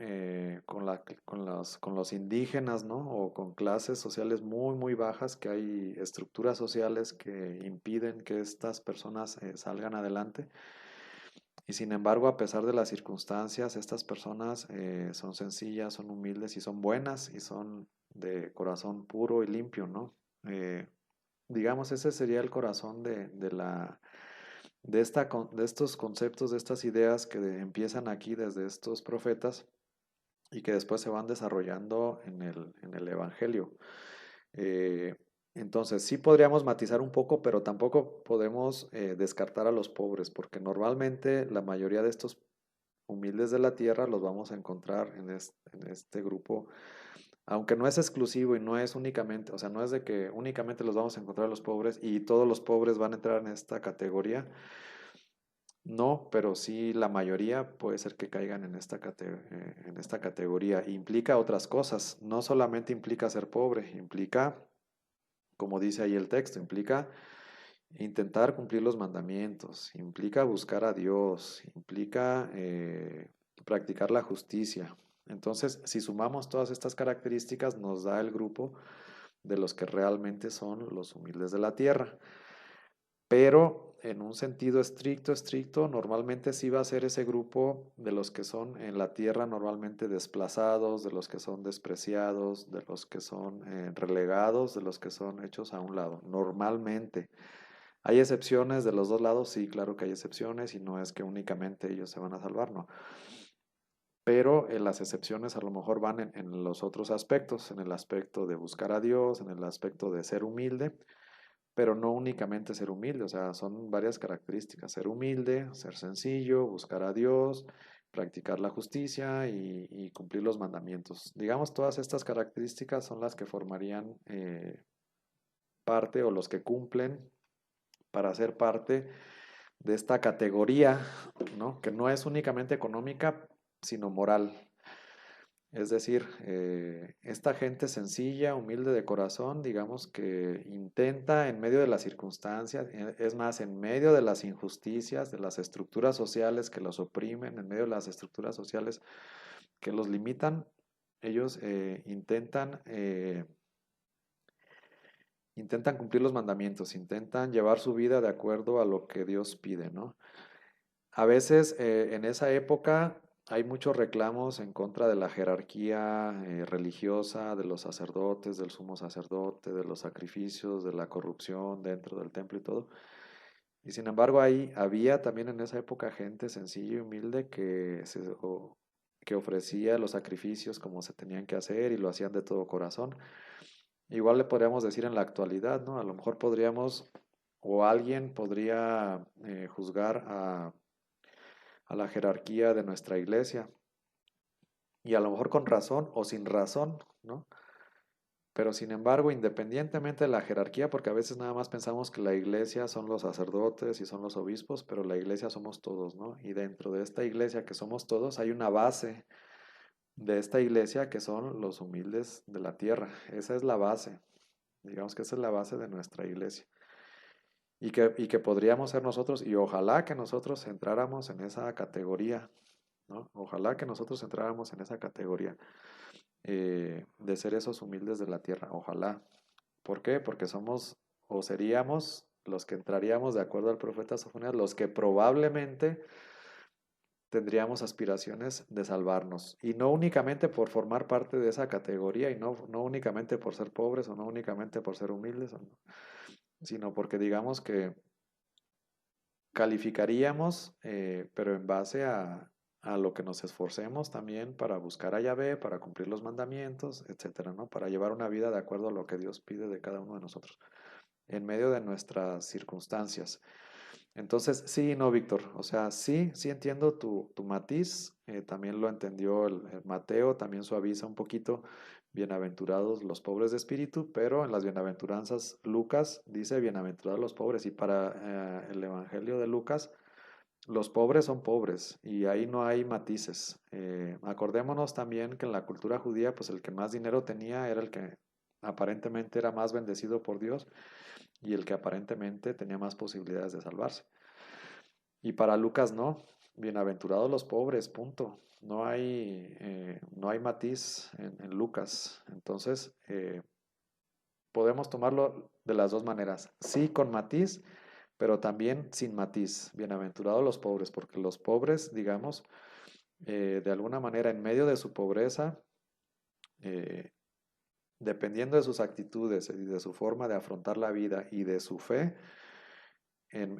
con los indígenas, ¿no? O con clases sociales muy, muy bajas, que hay estructuras sociales que impiden que estas personas salgan adelante. Y sin embargo, a pesar de las circunstancias, estas personas son sencillas, son humildes y son buenas y son de corazón puro y limpio, ¿no? Eh, digamos, ese sería el corazón de estos conceptos, de estas ideas que empiezan aquí desde estos profetas y que después se van desarrollando en el Evangelio. Eh, entonces, sí podríamos matizar un poco, pero tampoco podemos descartar a los pobres, porque normalmente la mayoría de estos humildes de la tierra los vamos a encontrar en este grupo, aunque no es exclusivo y no es únicamente, o sea, no es de que únicamente los vamos a encontrar a los pobres y todos los pobres van a entrar en esta categoría. No, pero sí la mayoría puede ser que caigan en esta categoría. Implica otras cosas, no solamente implica ser pobre, implica, como dice ahí el texto, implica intentar cumplir los mandamientos, implica buscar a Dios, implica practicar la justicia. Entonces, si sumamos todas estas características, nos da el grupo de los que realmente son los humildes de la tierra. Pero en un sentido estricto, normalmente sí va a ser ese grupo de los que son en la tierra normalmente desplazados, de los que son despreciados, de los que son relegados, de los que son hechos a un lado, normalmente. ¿Hay excepciones de los dos lados? Sí, claro que hay excepciones y no es que únicamente ellos se van a salvar, no. Pero las excepciones a lo mejor van en los otros aspectos, en el aspecto de buscar a Dios, en el aspecto de ser humilde, pero no únicamente ser humilde, o sea, son varias características: ser humilde, ser sencillo, buscar a Dios, practicar la justicia y cumplir los mandamientos. Digamos, todas estas características son las que formarían parte, o los que cumplen para ser parte de esta categoría, ¿no? Que no es únicamente económica, sino moral. Es decir, esta gente sencilla, humilde de corazón, digamos que intenta en medio de las circunstancias, es más, en medio de las injusticias, de las estructuras sociales que los oprimen, en medio de las estructuras sociales que los limitan, ellos intentan cumplir los mandamientos, intentan llevar su vida de acuerdo a lo que Dios pide, ¿no? A veces en esa época hay muchos reclamos en contra de la jerarquía religiosa, de los sacerdotes, del sumo sacerdote, de los sacrificios, de la corrupción dentro del templo y todo. Y sin embargo ahí había también en esa época gente sencilla y humilde que ofrecía los sacrificios como se tenían que hacer y lo hacían de todo corazón. Igual le podríamos decir en la actualidad, ¿no? A lo mejor podríamos, o alguien podría juzgar a la jerarquía de nuestra iglesia, y a lo mejor con razón o sin razón, ¿no? Pero sin embargo, independientemente de la jerarquía, porque a veces nada más pensamos que la iglesia son los sacerdotes y son los obispos, pero la iglesia somos todos, ¿no? Y dentro de esta iglesia que somos todos hay una base de esta iglesia que son los humildes de la tierra. Esa es la base, digamos que esa es la base de nuestra iglesia. Y que podríamos ser nosotros, y ojalá que nosotros entráramos en esa categoría, ¿no? Ojalá que nosotros entráramos en esa categoría de ser esos humildes de la tierra. Ojalá. ¿Por qué? Porque somos o seríamos los que entraríamos, de acuerdo al profeta Sofonías, los que probablemente tendríamos aspiraciones de salvarnos. Y no únicamente por formar parte de esa categoría, y no únicamente por ser pobres, o no únicamente por ser humildes, sino porque digamos que calificaríamos, pero en base a lo que nos esforcemos también para buscar a Yahvé, para cumplir los mandamientos, etcétera, ¿no? Para llevar una vida de acuerdo a lo que Dios pide de cada uno de nosotros, en medio de nuestras circunstancias. Entonces, sí, no, Víctor, o sea, sí entiendo tu matiz, también lo entendió el Mateo, también suaviza un poquito: bienaventurados los pobres de espíritu, pero en las bienaventuranzas Lucas dice bienaventurados los pobres, y para el Evangelio de Lucas los pobres son pobres y ahí no hay matices. Acordémonos también que en la cultura judía, pues el que más dinero tenía era el que aparentemente era más bendecido por Dios y el que aparentemente tenía más posibilidades de salvarse. Y para Lucas no, bienaventurados los pobres, punto. No hay matiz en Lucas. Entonces, podemos tomarlo de las dos maneras. Sí con matiz, pero también sin matiz. Bienaventurados los pobres, porque los pobres, digamos, de alguna manera en medio de su pobreza, dependiendo de sus actitudes y de su forma de afrontar la vida y de su fe,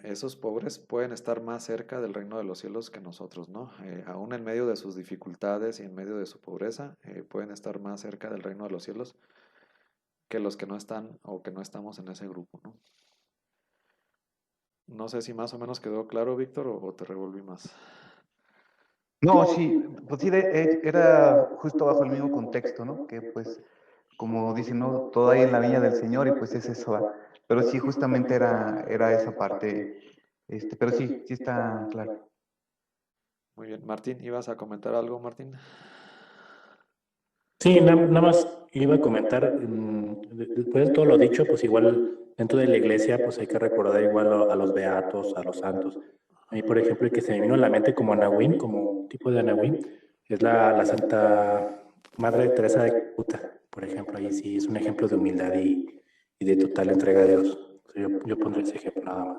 esos pobres pueden estar más cerca del reino de los cielos que nosotros, ¿no? Aún en medio de sus dificultades y en medio de su pobreza, pueden estar más cerca del reino de los cielos que los que no están o que no estamos en ese grupo, ¿no? No sé si más o menos quedó claro, Víctor, o te revolví más. No, sí, pues sí, era justo bajo el mismo contexto, ¿no? Que pues, como dicen, ¿no? Todo ahí en la viña del Señor y pues es eso, ¿va? Pero sí, justamente era esa parte, pero sí, sí está claro. Muy bien, Martín, ¿ibas a comentar algo, Martín? Sí, nada más iba a comentar, después de todo lo dicho, pues igual dentro de la iglesia, pues hay que recordar igual a los beatos, a los santos. A mí, por ejemplo, el que se me vino a la mente como Anahuín, como un tipo de Anahuín, es la Santa Madre Teresa de Calcuta, por ejemplo. Ahí sí es un ejemplo de humildad y de total entrega a Dios. Yo pondré ese ejemplo nada más.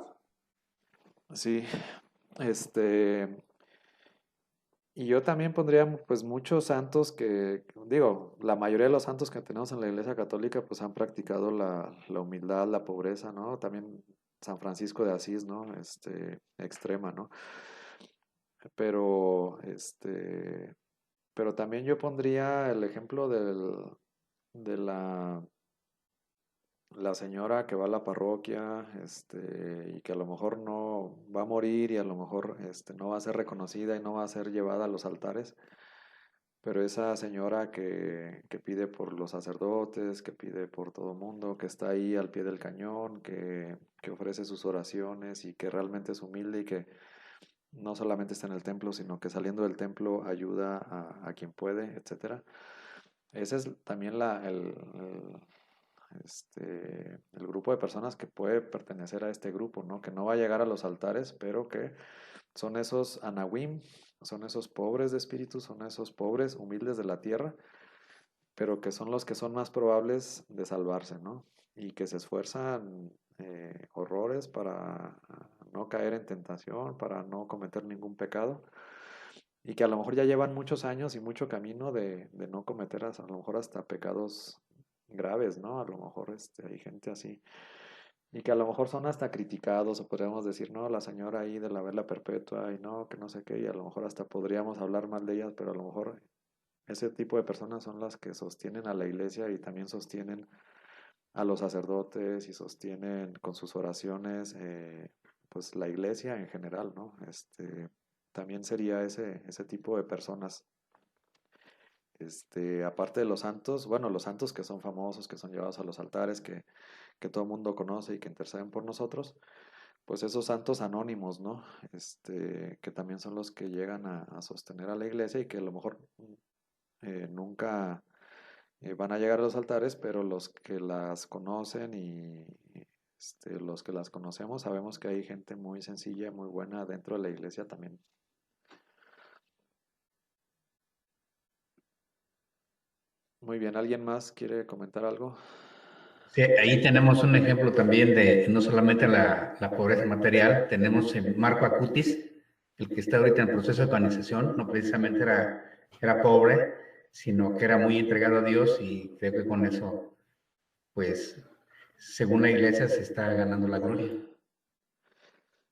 Sí, este, y yo también pondría pues muchos santos que, digo, la mayoría de los santos que tenemos en la Iglesia Católica pues han practicado la humildad, la pobreza, ¿no? También San Francisco de Asís, ¿no? Extrema, ¿no? Pero, pero también yo pondría el ejemplo de la señora que va a la parroquia, y que a lo mejor no va a morir y a lo mejor, no va a ser reconocida y no va a ser llevada a los altares, pero esa señora que pide por los sacerdotes, que pide por todo mundo, que está ahí al pie del cañón, que ofrece sus oraciones y que realmente es humilde y que no solamente está en el templo, sino que saliendo del templo ayuda a quien puede, etcétera. Ese es también el grupo de personas que puede pertenecer a este grupo, ¿no? Que no va a llegar a los altares, pero que son esos anahuim, son esos pobres de espíritu, son esos pobres humildes de la tierra, pero que son los que son más probables de salvarse, ¿no? Y que se esfuerzan horrores para no caer en tentación, para no cometer ningún pecado, y que a lo mejor ya llevan muchos años y mucho camino de no cometer a lo mejor hasta pecados graves, ¿no? A lo mejor hay gente así. Y que a lo mejor son hasta criticados, o podríamos decir, no, la señora ahí de la vela perpetua, y no, que no sé qué, y a lo mejor hasta podríamos hablar mal de ellas, pero a lo mejor ese tipo de personas son las que sostienen a la iglesia y también sostienen a los sacerdotes y sostienen con sus oraciones, pues la iglesia en general, ¿no? También sería ese tipo de personas. Aparte de los santos, bueno, los santos que son famosos, que son llevados a los altares, que todo el mundo conoce y que interceden por nosotros, pues esos santos anónimos, ¿no? Que también son los que llegan a sostener a la iglesia y que a lo mejor nunca van a llegar a los altares, pero los que las conocen y los que las conocemos sabemos que hay gente muy sencilla, muy buena dentro de la iglesia también. Muy bien, ¿alguien más quiere comentar algo? Sí, ahí tenemos un ejemplo también de no solamente la pobreza material, tenemos en Marco Acutis, el que está ahorita en proceso de canonización, no precisamente era pobre, sino que era muy entregado a Dios y creo que con eso, pues, según la iglesia, se está ganando la gloria.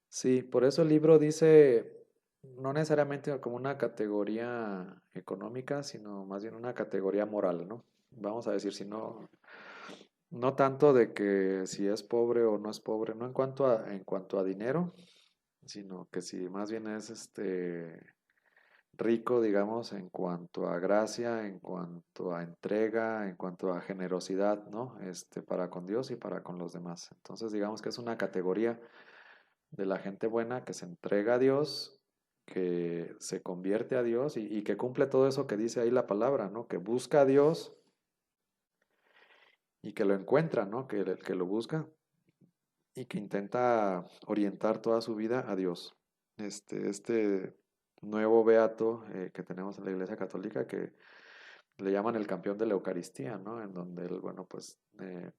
Sí, por eso el libro dice, no necesariamente como una categoría económica, sino más bien una categoría moral, ¿no? Vamos a decir, si no, no tanto de que si es pobre o no es pobre, no en cuanto a dinero, sino que si más bien es rico, digamos, en cuanto a gracia, en cuanto a entrega, en cuanto a generosidad, ¿no? Para con Dios y para con los demás. Entonces, digamos que es una categoría de la gente buena que se entrega a Dios, que se convierte a Dios y que cumple todo eso que dice ahí la palabra, ¿no? Que busca a Dios y que lo encuentra, ¿no? Que lo busca y que intenta orientar toda su vida a Dios. Este nuevo beato que tenemos en la Iglesia Católica que le llaman el campeón de la Eucaristía, ¿no? En donde él, bueno, pues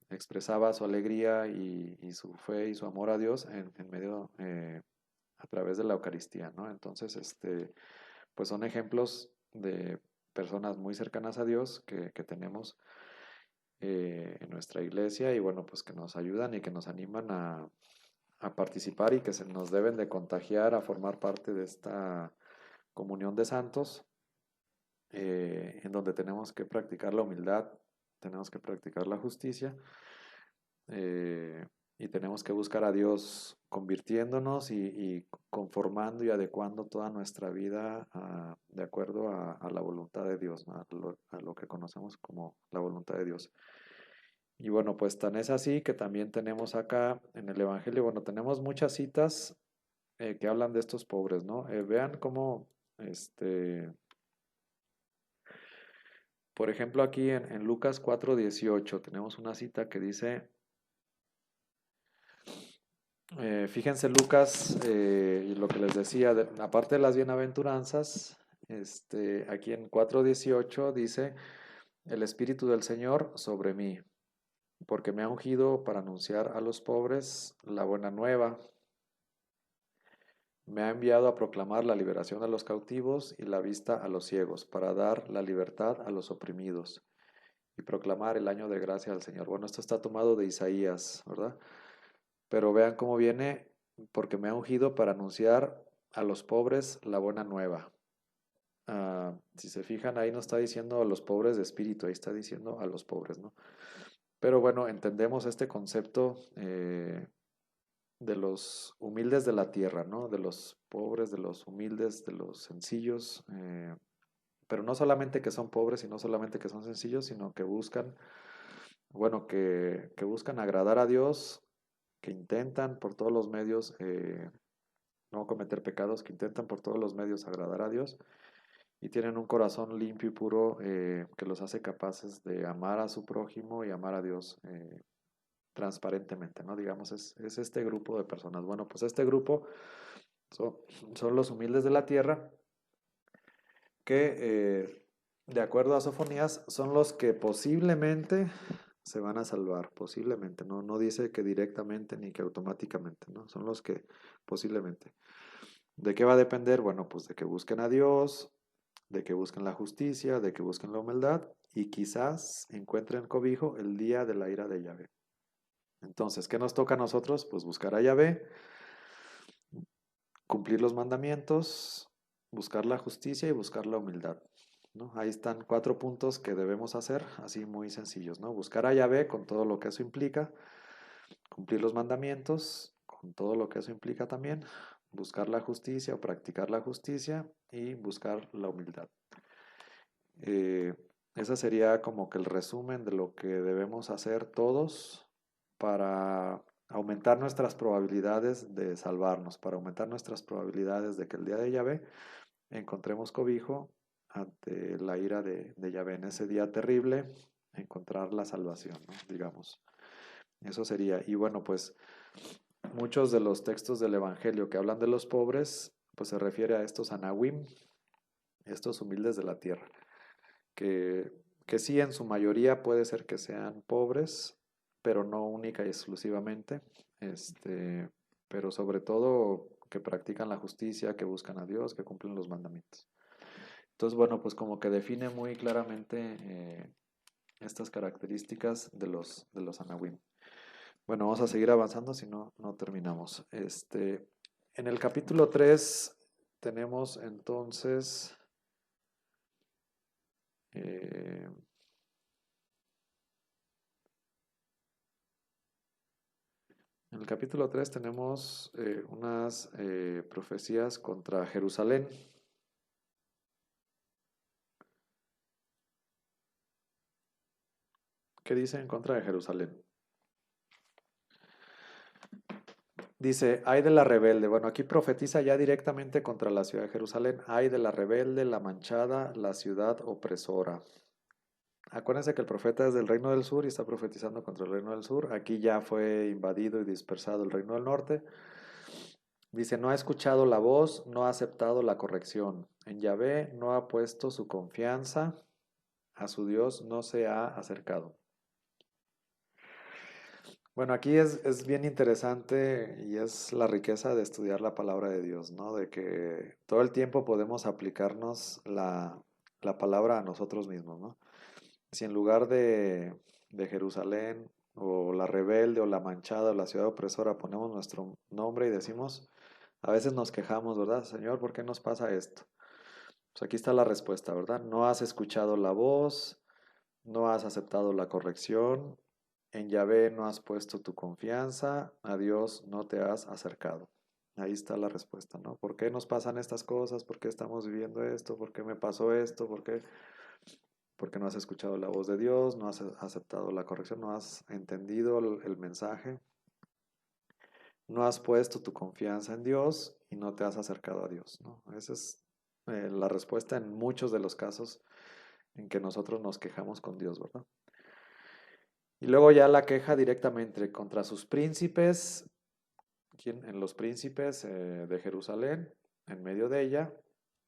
expresaba su alegría y su fe y su amor a Dios en medio, a través de la Eucaristía, ¿no? Entonces, pues son ejemplos de personas muy cercanas a Dios que tenemos en nuestra iglesia y bueno, pues que nos ayudan y que nos animan a participar y que se nos deben de contagiar a formar parte de esta comunión de santos, en donde tenemos que practicar la humildad, tenemos que practicar la justicia, y tenemos que buscar a Dios convirtiéndonos y conformando y adecuando toda nuestra vida de acuerdo a la voluntad de Dios, ¿no? A lo que conocemos como la voluntad de Dios. Y bueno, pues tan es así que también tenemos acá en el Evangelio, bueno, tenemos muchas citas que hablan de estos pobres, ¿no? Vean cómo, por ejemplo, aquí en Lucas 4:18 tenemos una cita que dice, fíjense Lucas, y lo que les decía, aparte de las bienaventuranzas, aquí en 4:18 dice, el Espíritu del Señor sobre mí, porque me ha ungido para anunciar a los pobres la buena nueva. Me ha enviado a proclamar la liberación a los cautivos y la vista a los ciegos, para dar la libertad a los oprimidos y proclamar el año de gracia al Señor. Bueno, esto está tomado de Isaías, ¿verdad? pero vean cómo viene, porque me ha ungido para anunciar a los pobres la buena nueva. Si se fijan, ahí no está diciendo a los pobres de espíritu, ahí está diciendo a los pobres, ¿no? Pero bueno, entendemos este concepto de los humildes de la tierra, ¿no? De los pobres, de los humildes, de los sencillos, pero no solamente que son pobres y no solamente que son sencillos, sino que buscan, bueno, que buscan agradar a Dios, que intentan por todos los medios no cometer pecados, que intentan por todos los medios agradar a Dios y tienen un corazón limpio y puro que los hace capaces de amar a su prójimo y amar a Dios transparentemente, ¿no? Digamos, es este grupo de personas. Bueno, pues este grupo son, son los humildes de la tierra que, de acuerdo a Sofonías, son los que posiblemente se van a salvar, posiblemente, ¿no? No dice que directamente ni que automáticamente, ¿no? Son los que posiblemente. ¿De qué va a depender? Bueno, pues de que busquen a Dios, de que busquen la justicia, de que busquen la humildad y quizás encuentren cobijo el día de la ira de Yahvé. Entonces, ¿qué nos toca a nosotros? Pues buscar a Yahvé, cumplir los mandamientos, buscar la justicia y buscar la humildad, ¿no? Ahí están 4 puntos que debemos hacer, así muy sencillos, ¿no? Buscar a Yahvé con todo lo que eso implica, cumplir los mandamientos con todo lo que eso implica también, buscar la justicia o practicar la justicia y buscar la humildad. Eh, Ese sería como que el resumen de lo que debemos hacer todos para aumentar nuestras probabilidades de salvarnos, para aumentar nuestras probabilidades de que el día de Yahvé encontremos cobijo ante la ira de Yahvé en ese día terrible, encontrar la salvación, ¿no? Digamos. Eso sería. Y bueno, pues muchos de los textos del Evangelio que hablan de los pobres, pues se refiere a estos anahuim, estos humildes de la tierra, que, que sí en su mayoría puede ser que sean pobres, pero no única y exclusivamente, pero sobre todo que practican la justicia, que buscan a Dios, que cumplen los mandamientos. Entonces, bueno, pues como que define muy claramente estas características de los anahuim. Bueno, vamos a seguir avanzando, si no, no terminamos. En el capítulo 3 tenemos entonces en el capítulo 3 tenemos unas profecías contra Jerusalén. ¿Qué dice en contra de Jerusalén? Dice, ay de la rebelde. Bueno, aquí profetiza ya directamente contra la ciudad de Jerusalén. Ay de la rebelde, la manchada, la ciudad opresora. Acuérdense que el profeta es del reino del sur y está profetizando contra el reino del sur. Aquí ya fue invadido y dispersado el reino del norte. Dice, no ha escuchado la voz, no ha aceptado la corrección. En Yahvé no ha puesto su confianza, a su Dios no se ha acercado. Bueno, aquí es bien interesante y es la riqueza de estudiar la palabra de Dios, ¿no? De que todo el tiempo podemos aplicarnos la palabra a nosotros mismos, ¿no? Si en lugar de Jerusalén o la rebelde o la manchada o la ciudad opresora ponemos nuestro nombre y decimos, a veces nos quejamos, ¿verdad? Señor, ¿por qué nos pasa esto? Pues aquí está la respuesta, ¿verdad? No has escuchado la voz, no has aceptado la corrección, en Yahvé no has puesto tu confianza, a Dios no te has acercado. Ahí está la respuesta, ¿no? ¿Por qué nos pasan estas cosas? ¿Por qué estamos viviendo esto? ¿Por qué me pasó esto? ¿Por qué? Porque no has escuchado la voz de Dios, no has aceptado la corrección, no has entendido el mensaje, no has puesto tu confianza en Dios y no te has acercado a Dios, ¿no? Esa es la respuesta en muchos de los casos en que nosotros nos quejamos con Dios, ¿verdad? Y luego ya la queja directamente contra sus príncipes, en los príncipes de Jerusalén, en medio de ella,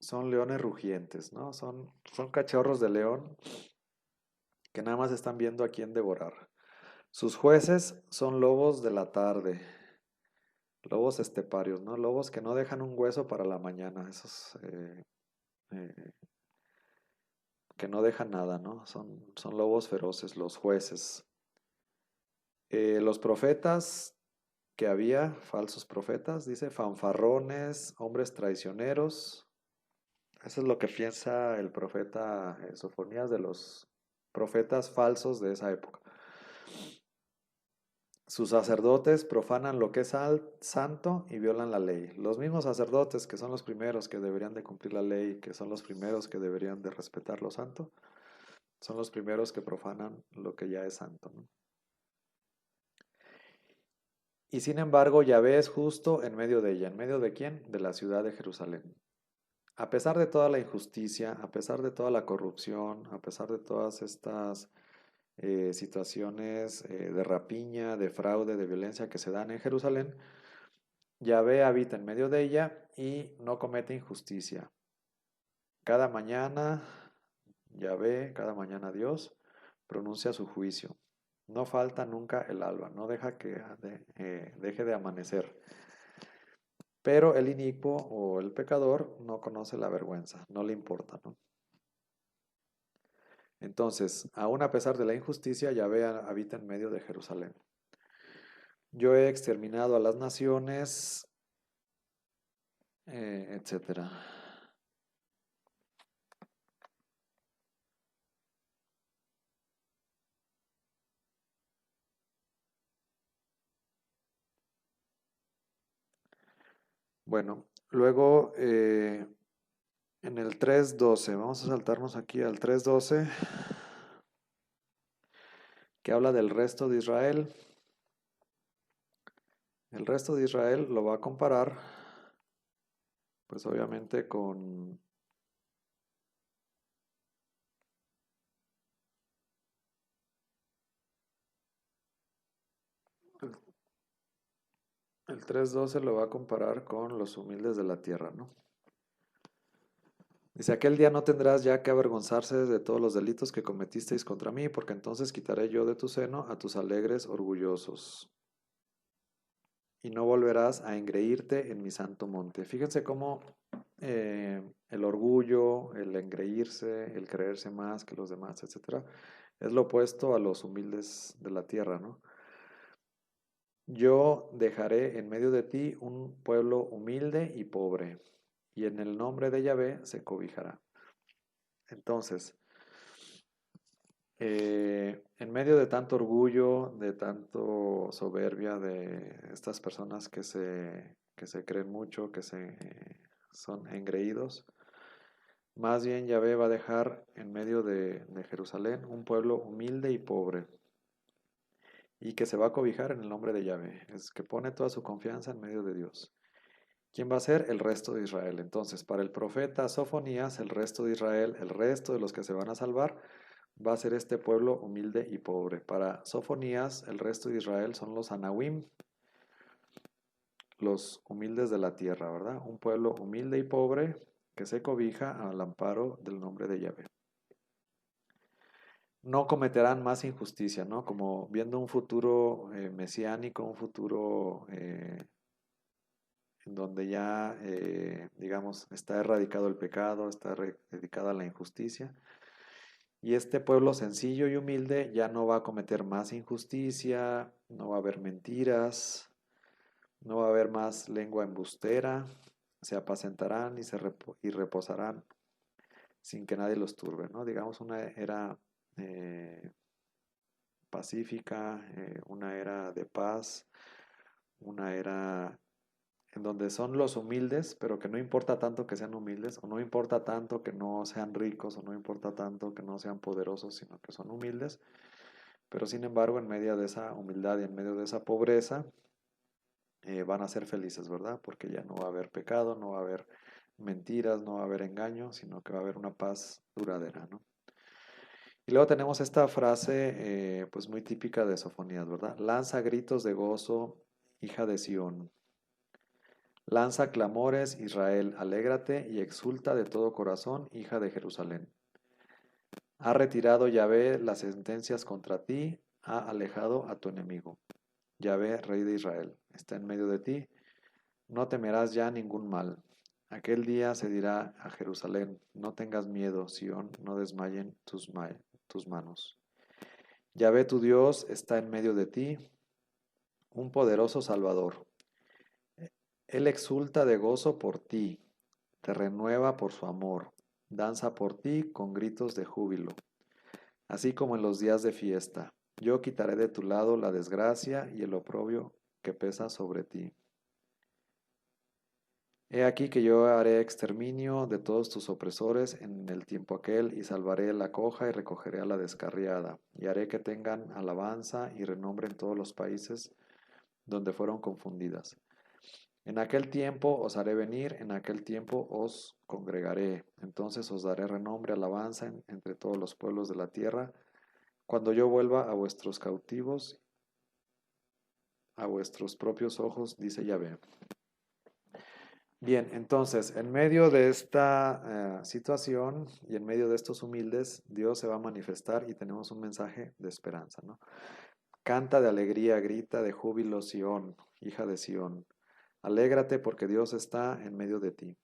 son leones rugientes, ¿no? Son cachorros de león que nada más están viendo a quién devorar. Sus jueces son lobos de la tarde, lobos esteparios, ¿no? Lobos que no dejan un hueso para la mañana, esos eh, que no dejan nada, ¿no? Son lobos feroces, los jueces. Los profetas que había falsos profetas, dice, fanfarrones, hombres traicioneros. Eso es lo que piensa el profeta Sofonías de los profetas falsos de esa época. Sus sacerdotes profanan lo que es santo y violan la ley. Los mismos sacerdotes que son los primeros que deberían de cumplir la ley, que son los primeros que deberían de respetar lo santo, son los primeros que profanan lo que ya es santo, ¿no? Y sin embargo, Yahvé es justo en medio de ella. ¿En medio de quién? De la ciudad de Jerusalén. A pesar de toda la injusticia, a pesar de toda la corrupción, a pesar de todas estas situaciones de rapiña, de fraude, de violencia que se dan en Jerusalén, Yahvé habita en medio de ella y no comete injusticia. Cada mañana Yahvé, cada mañana Dios pronuncia su juicio. No falta nunca el alba, no deja que deje de amanecer. Pero el inicuo o el pecador no conoce la vergüenza, no le importa, ¿no? Entonces, aún a pesar de la injusticia, Yahvé habita en medio de Jerusalén. Yo he exterminado a las naciones, etcétera. Bueno, luego en el 3.12, vamos a saltarnos aquí al 3.12, que habla del resto de Israel. El resto de Israel lo va a comparar, pues obviamente con el 3.12 lo va a comparar con los humildes de la tierra, ¿no? Dice, aquel día no tendrás ya que avergonzarse de todos los delitos que cometisteis contra mí, porque entonces quitaré yo de tu seno a tus alegres orgullosos. Y no volverás a engreírte en mi santo monte. Fíjense cómo el orgullo, el engreírse, el creerse más que los demás, etcétera, es lo opuesto a los humildes de la tierra, ¿no? Yo dejaré en medio de ti un pueblo humilde y pobre, y en el nombre de Yahvé se cobijará. Entonces, en medio de tanto orgullo, de tanto soberbia de estas personas que se creen mucho, que son engreídos, más bien Yahvé va a dejar en medio de Jerusalén un pueblo humilde y pobre, y que se va a cobijar en el nombre de Yahvé, es que pone toda su confianza en medio de Dios. ¿Quién va a ser? El resto de Israel. Entonces, para el profeta Sofonías, el resto de Israel, el resto de los que se van a salvar, va a ser este pueblo humilde y pobre. Para Sofonías, el resto de Israel son los Anahuim, los humildes de la tierra, ¿verdad? Un pueblo humilde y pobre que se cobija al amparo del nombre de Yahvé. No cometerán más injusticia, ¿no? Como viendo un futuro mesiánico, un futuro en donde ya, digamos, está erradicado el pecado, está erradicada la injusticia. Y este pueblo sencillo y humilde ya no va a cometer más injusticia, no va a haber mentiras, no va a haber más lengua embustera, se apacentarán y reposarán sin que nadie los turbe, ¿no? Digamos una era pacífica, una era de paz, una era en donde son los humildes, pero que no importa tanto que sean humildes, o no importa tanto que no sean ricos, o no importa tanto que no sean poderosos, sino que son humildes. Pero sin embargo, en medio de esa humildad y en medio de esa pobreza, van a ser felices, ¿verdad? Porque ya no va a haber pecado, no va a haber mentiras, no va a haber engaño, sino que va a haber una paz duradera, ¿no? Y luego tenemos esta frase, pues muy típica de Sofonías, ¿verdad? Lanza gritos de gozo, hija de Sión. Lanza clamores, Israel, alégrate y exulta de todo corazón, hija de Jerusalén. Ha retirado Yahvé las sentencias contra ti, ha alejado a tu enemigo. Yahvé, Rey de Israel, está en medio de ti, no temerás ya ningún mal. Aquel día se dirá a Jerusalén, no tengas miedo, Sión, no desmayen tus manos. Yahvé tu Dios está en medio de ti, un poderoso Salvador. Él exulta de gozo por ti, te renueva por su amor, danza por ti con gritos de júbilo, así como en los días de fiesta. Yo quitaré de tu lado la desgracia y el oprobio que pesa sobre ti. He aquí que yo haré exterminio de todos tus opresores en el tiempo aquel, y salvaré a la coja y recogeré a la descarriada, y haré que tengan alabanza y renombre en todos los países donde fueron confundidas. En aquel tiempo os haré venir, en aquel tiempo os congregaré, entonces os daré renombre, alabanza entre todos los pueblos de la tierra, cuando yo vuelva a vuestros cautivos, a vuestros propios ojos, dice Yahvé. Bien, entonces, en medio de esta situación y en medio de estos humildes, Dios se va a manifestar y tenemos un mensaje de esperanza, ¿no? Canta de alegría, grita de júbilo, Sión, hija de Sión. Alégrate porque Dios está en medio de ti.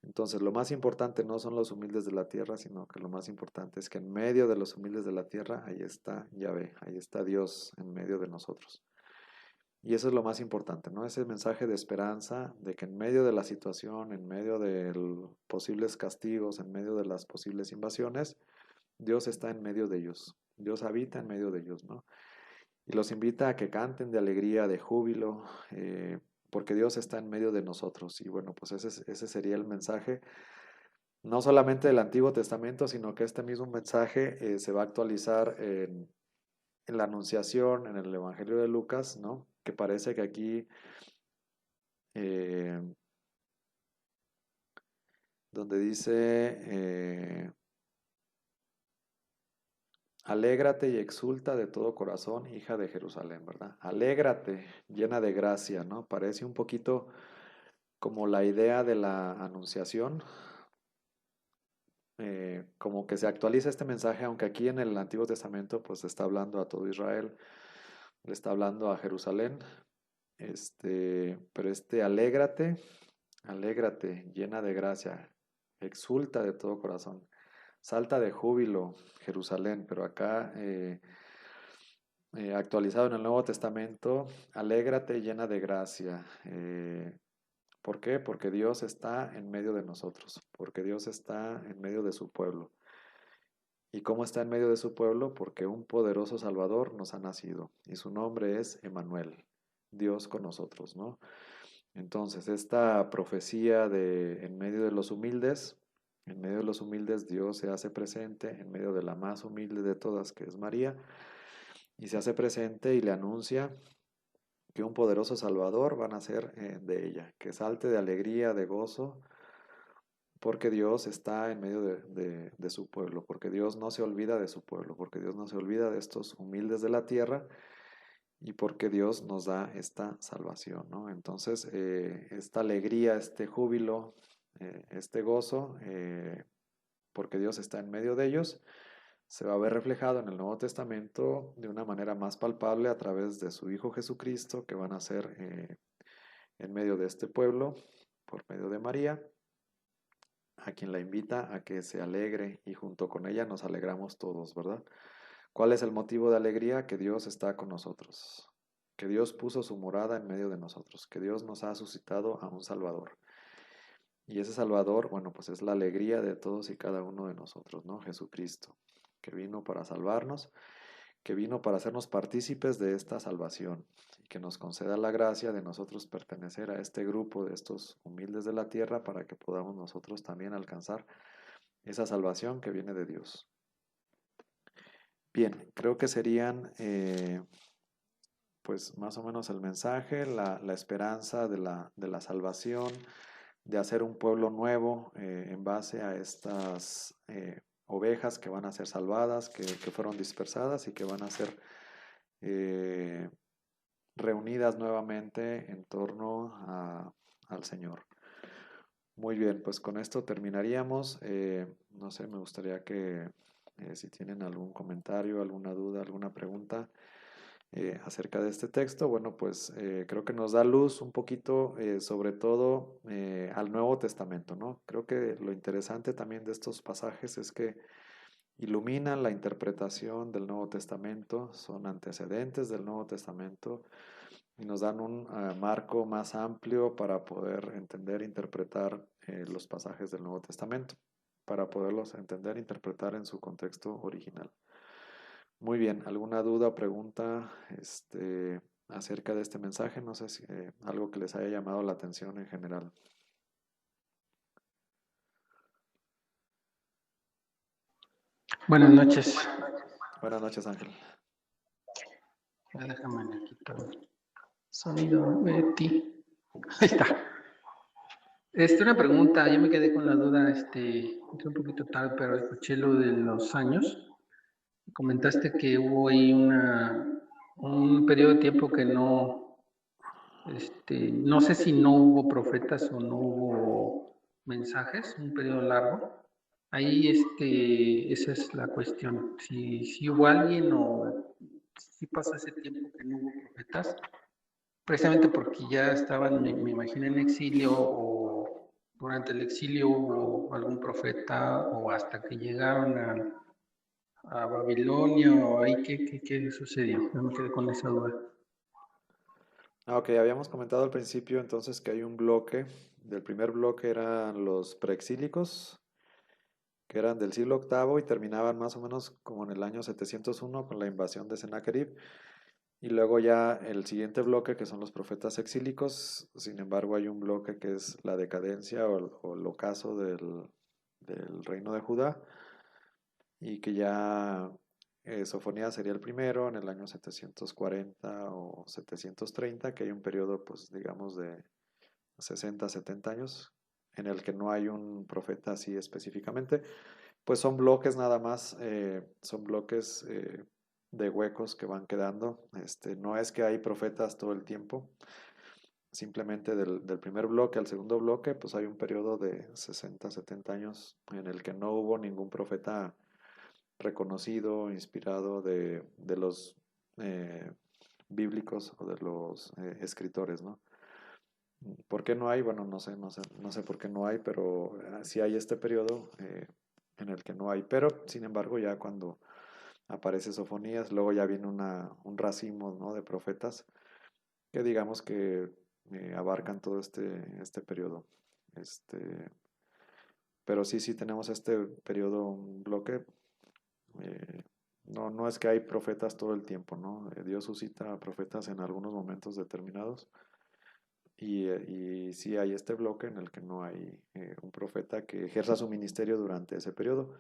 Entonces, lo más importante no son los humildes de la tierra, sino que lo más importante es que en medio de los humildes de la tierra, ahí está Yahvé, ahí está Dios en medio de nosotros. Y eso es lo más importante, ¿no? Ese mensaje de esperanza, de que en medio de la situación, en medio de los posibles castigos, en medio de las posibles invasiones, Dios está en medio de ellos. Dios habita en medio de ellos, ¿no? Y los invita a que canten de alegría, de júbilo, porque Dios está en medio de nosotros. Y bueno, pues ese sería el mensaje, no solamente del Antiguo Testamento, sino que este mismo mensaje se va a actualizar en la Anunciación, en el Evangelio de Lucas, ¿no? Que parece que aquí, eh, donde dice, alégrate y exulta de todo corazón, hija de Jerusalén, ¿verdad? Alégrate, llena de gracia, ¿no? Parece un poquito como la idea de la Anunciación, como que se actualiza este mensaje, aunque aquí en el Antiguo Testamento pues está hablando a todo Israel, le está hablando a Jerusalén, pero alégrate, alégrate, llena de gracia, exulta de todo corazón, salta de júbilo, Jerusalén, pero acá actualizado en el Nuevo Testamento, alégrate, llena de gracia. ¿Por qué? Porque Dios está en medio de nosotros, porque Dios está en medio de su pueblo. ¿Y cómo está en medio de su pueblo? Porque un poderoso Salvador nos ha nacido y su nombre es Emmanuel, Dios con nosotros, ¿no? Entonces, esta profecía de en medio de los humildes, en medio de los humildes Dios se hace presente, en medio de la más humilde de todas, que es María, y se hace presente y le anuncia que un poderoso Salvador va a nacer de ella, que salte de alegría, de gozo, porque Dios está en medio de su pueblo, porque Dios no se olvida de su pueblo, porque Dios no se olvida de estos humildes de la tierra y porque Dios nos da esta salvación, ¿no? Entonces, esta alegría, este júbilo, este gozo, porque Dios está en medio de ellos, se va a ver reflejado en el Nuevo Testamento de una manera más palpable a través de su Hijo Jesucristo, que van a ser en medio de este pueblo, por medio de María, a quien la invita a que se alegre y junto con ella nos alegramos todos, ¿verdad? ¿Cuál es el motivo de alegría? Que Dios está con nosotros, que Dios puso su morada en medio de nosotros, que Dios nos ha suscitado a un Salvador. Y ese Salvador, bueno, pues es la alegría de todos y cada uno de nosotros, ¿no? Jesucristo, que vino para salvarnos, que vino para hacernos partícipes de esta salvación y que nos conceda la gracia de nosotros pertenecer a este grupo de estos humildes de la tierra para que podamos nosotros también alcanzar esa salvación que viene de Dios. Bien, creo que serían pues más o menos el mensaje, la esperanza de la salvación, de hacer un pueblo nuevo en base a estas ovejas que van a ser salvadas, que fueron dispersadas y que van a ser reunidas nuevamente en torno al Señor. Muy bien, pues con esto terminaríamos. No sé, me gustaría que si tienen algún comentario, alguna duda, alguna pregunta acerca de este texto, bueno, pues creo que nos da luz un poquito, sobre todo al Nuevo Testamento, ¿no? Creo que lo interesante también de estos pasajes es que iluminan la interpretación del Nuevo Testamento, son antecedentes del Nuevo Testamento y nos dan un marco más amplio para poder entender e interpretar los pasajes del Nuevo Testamento, para poderlos entender e interpretar en su contexto original. Muy bien, ¿alguna duda o pregunta acerca de este mensaje? No sé si algo que les haya llamado la atención en general. Buenas noches. Buenas noches, Ángel. Déjame le quito el sonido, Betty. Ahí está. Una pregunta, yo me quedé con la duda, entré un poquito tarde, pero escuché lo de los años. Comentaste que hubo ahí un periodo de tiempo que no, no sé si no hubo profetas o no hubo mensajes, un periodo largo. Ahí, esa es la cuestión. Si hubo alguien o si pasó ese tiempo que no hubo profetas, precisamente porque ya estaban, me imagino, en exilio o durante el exilio hubo algún profeta o hasta que llegaron a Babilonia o ahí, ¿qué sucedió? No me quedé con esa duda. Ok, habíamos comentado al principio entonces que hay un bloque. Del primer bloque eran los preexílicos, que eran del siglo VIII y terminaban más o menos como en el año 701 con la invasión de Sennacherib. Y luego ya el siguiente bloque, que son los profetas exílicos. Sin embargo, hay un bloque que es la decadencia o el ocaso del reino de Judá, y que ya Sofonías sería el primero en el año 740 o 730, que hay un periodo, pues digamos, de 60, 70 años, en el que no hay un profeta así específicamente. Pues son bloques nada más, son bloques de huecos que van quedando. No es que hay profetas todo el tiempo, simplemente del primer bloque al segundo bloque, pues hay un periodo de 60, 70 años en el que no hubo ningún profeta reconocido, inspirado de los bíblicos o de los escritores, ¿no? ¿Por qué no hay? Bueno, no sé por qué no hay, pero sí hay este periodo en el que no hay. Pero, sin embargo, ya cuando aparece Sofonías, luego ya viene un racimo, ¿no?, de profetas que digamos que abarcan todo este periodo. Pero sí tenemos este periodo, un bloque. No es que hay profetas todo el tiempo, ¿no? Dios suscita profetas en algunos momentos determinados. Y sí hay este bloque en el que no hay un profeta que ejerza su ministerio durante ese periodo.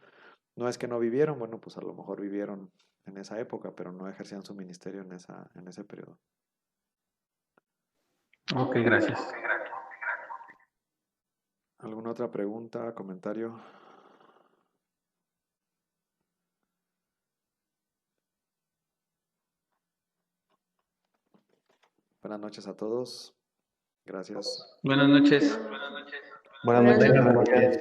No es que no vivieron, bueno, pues a lo mejor vivieron en esa época, pero no ejercían su ministerio en ese periodo. Ok, gracias. ¿Alguna otra pregunta, comentario? Buenas noches a todos. Gracias. Buenas noches. Buenas noches. Buenas noches.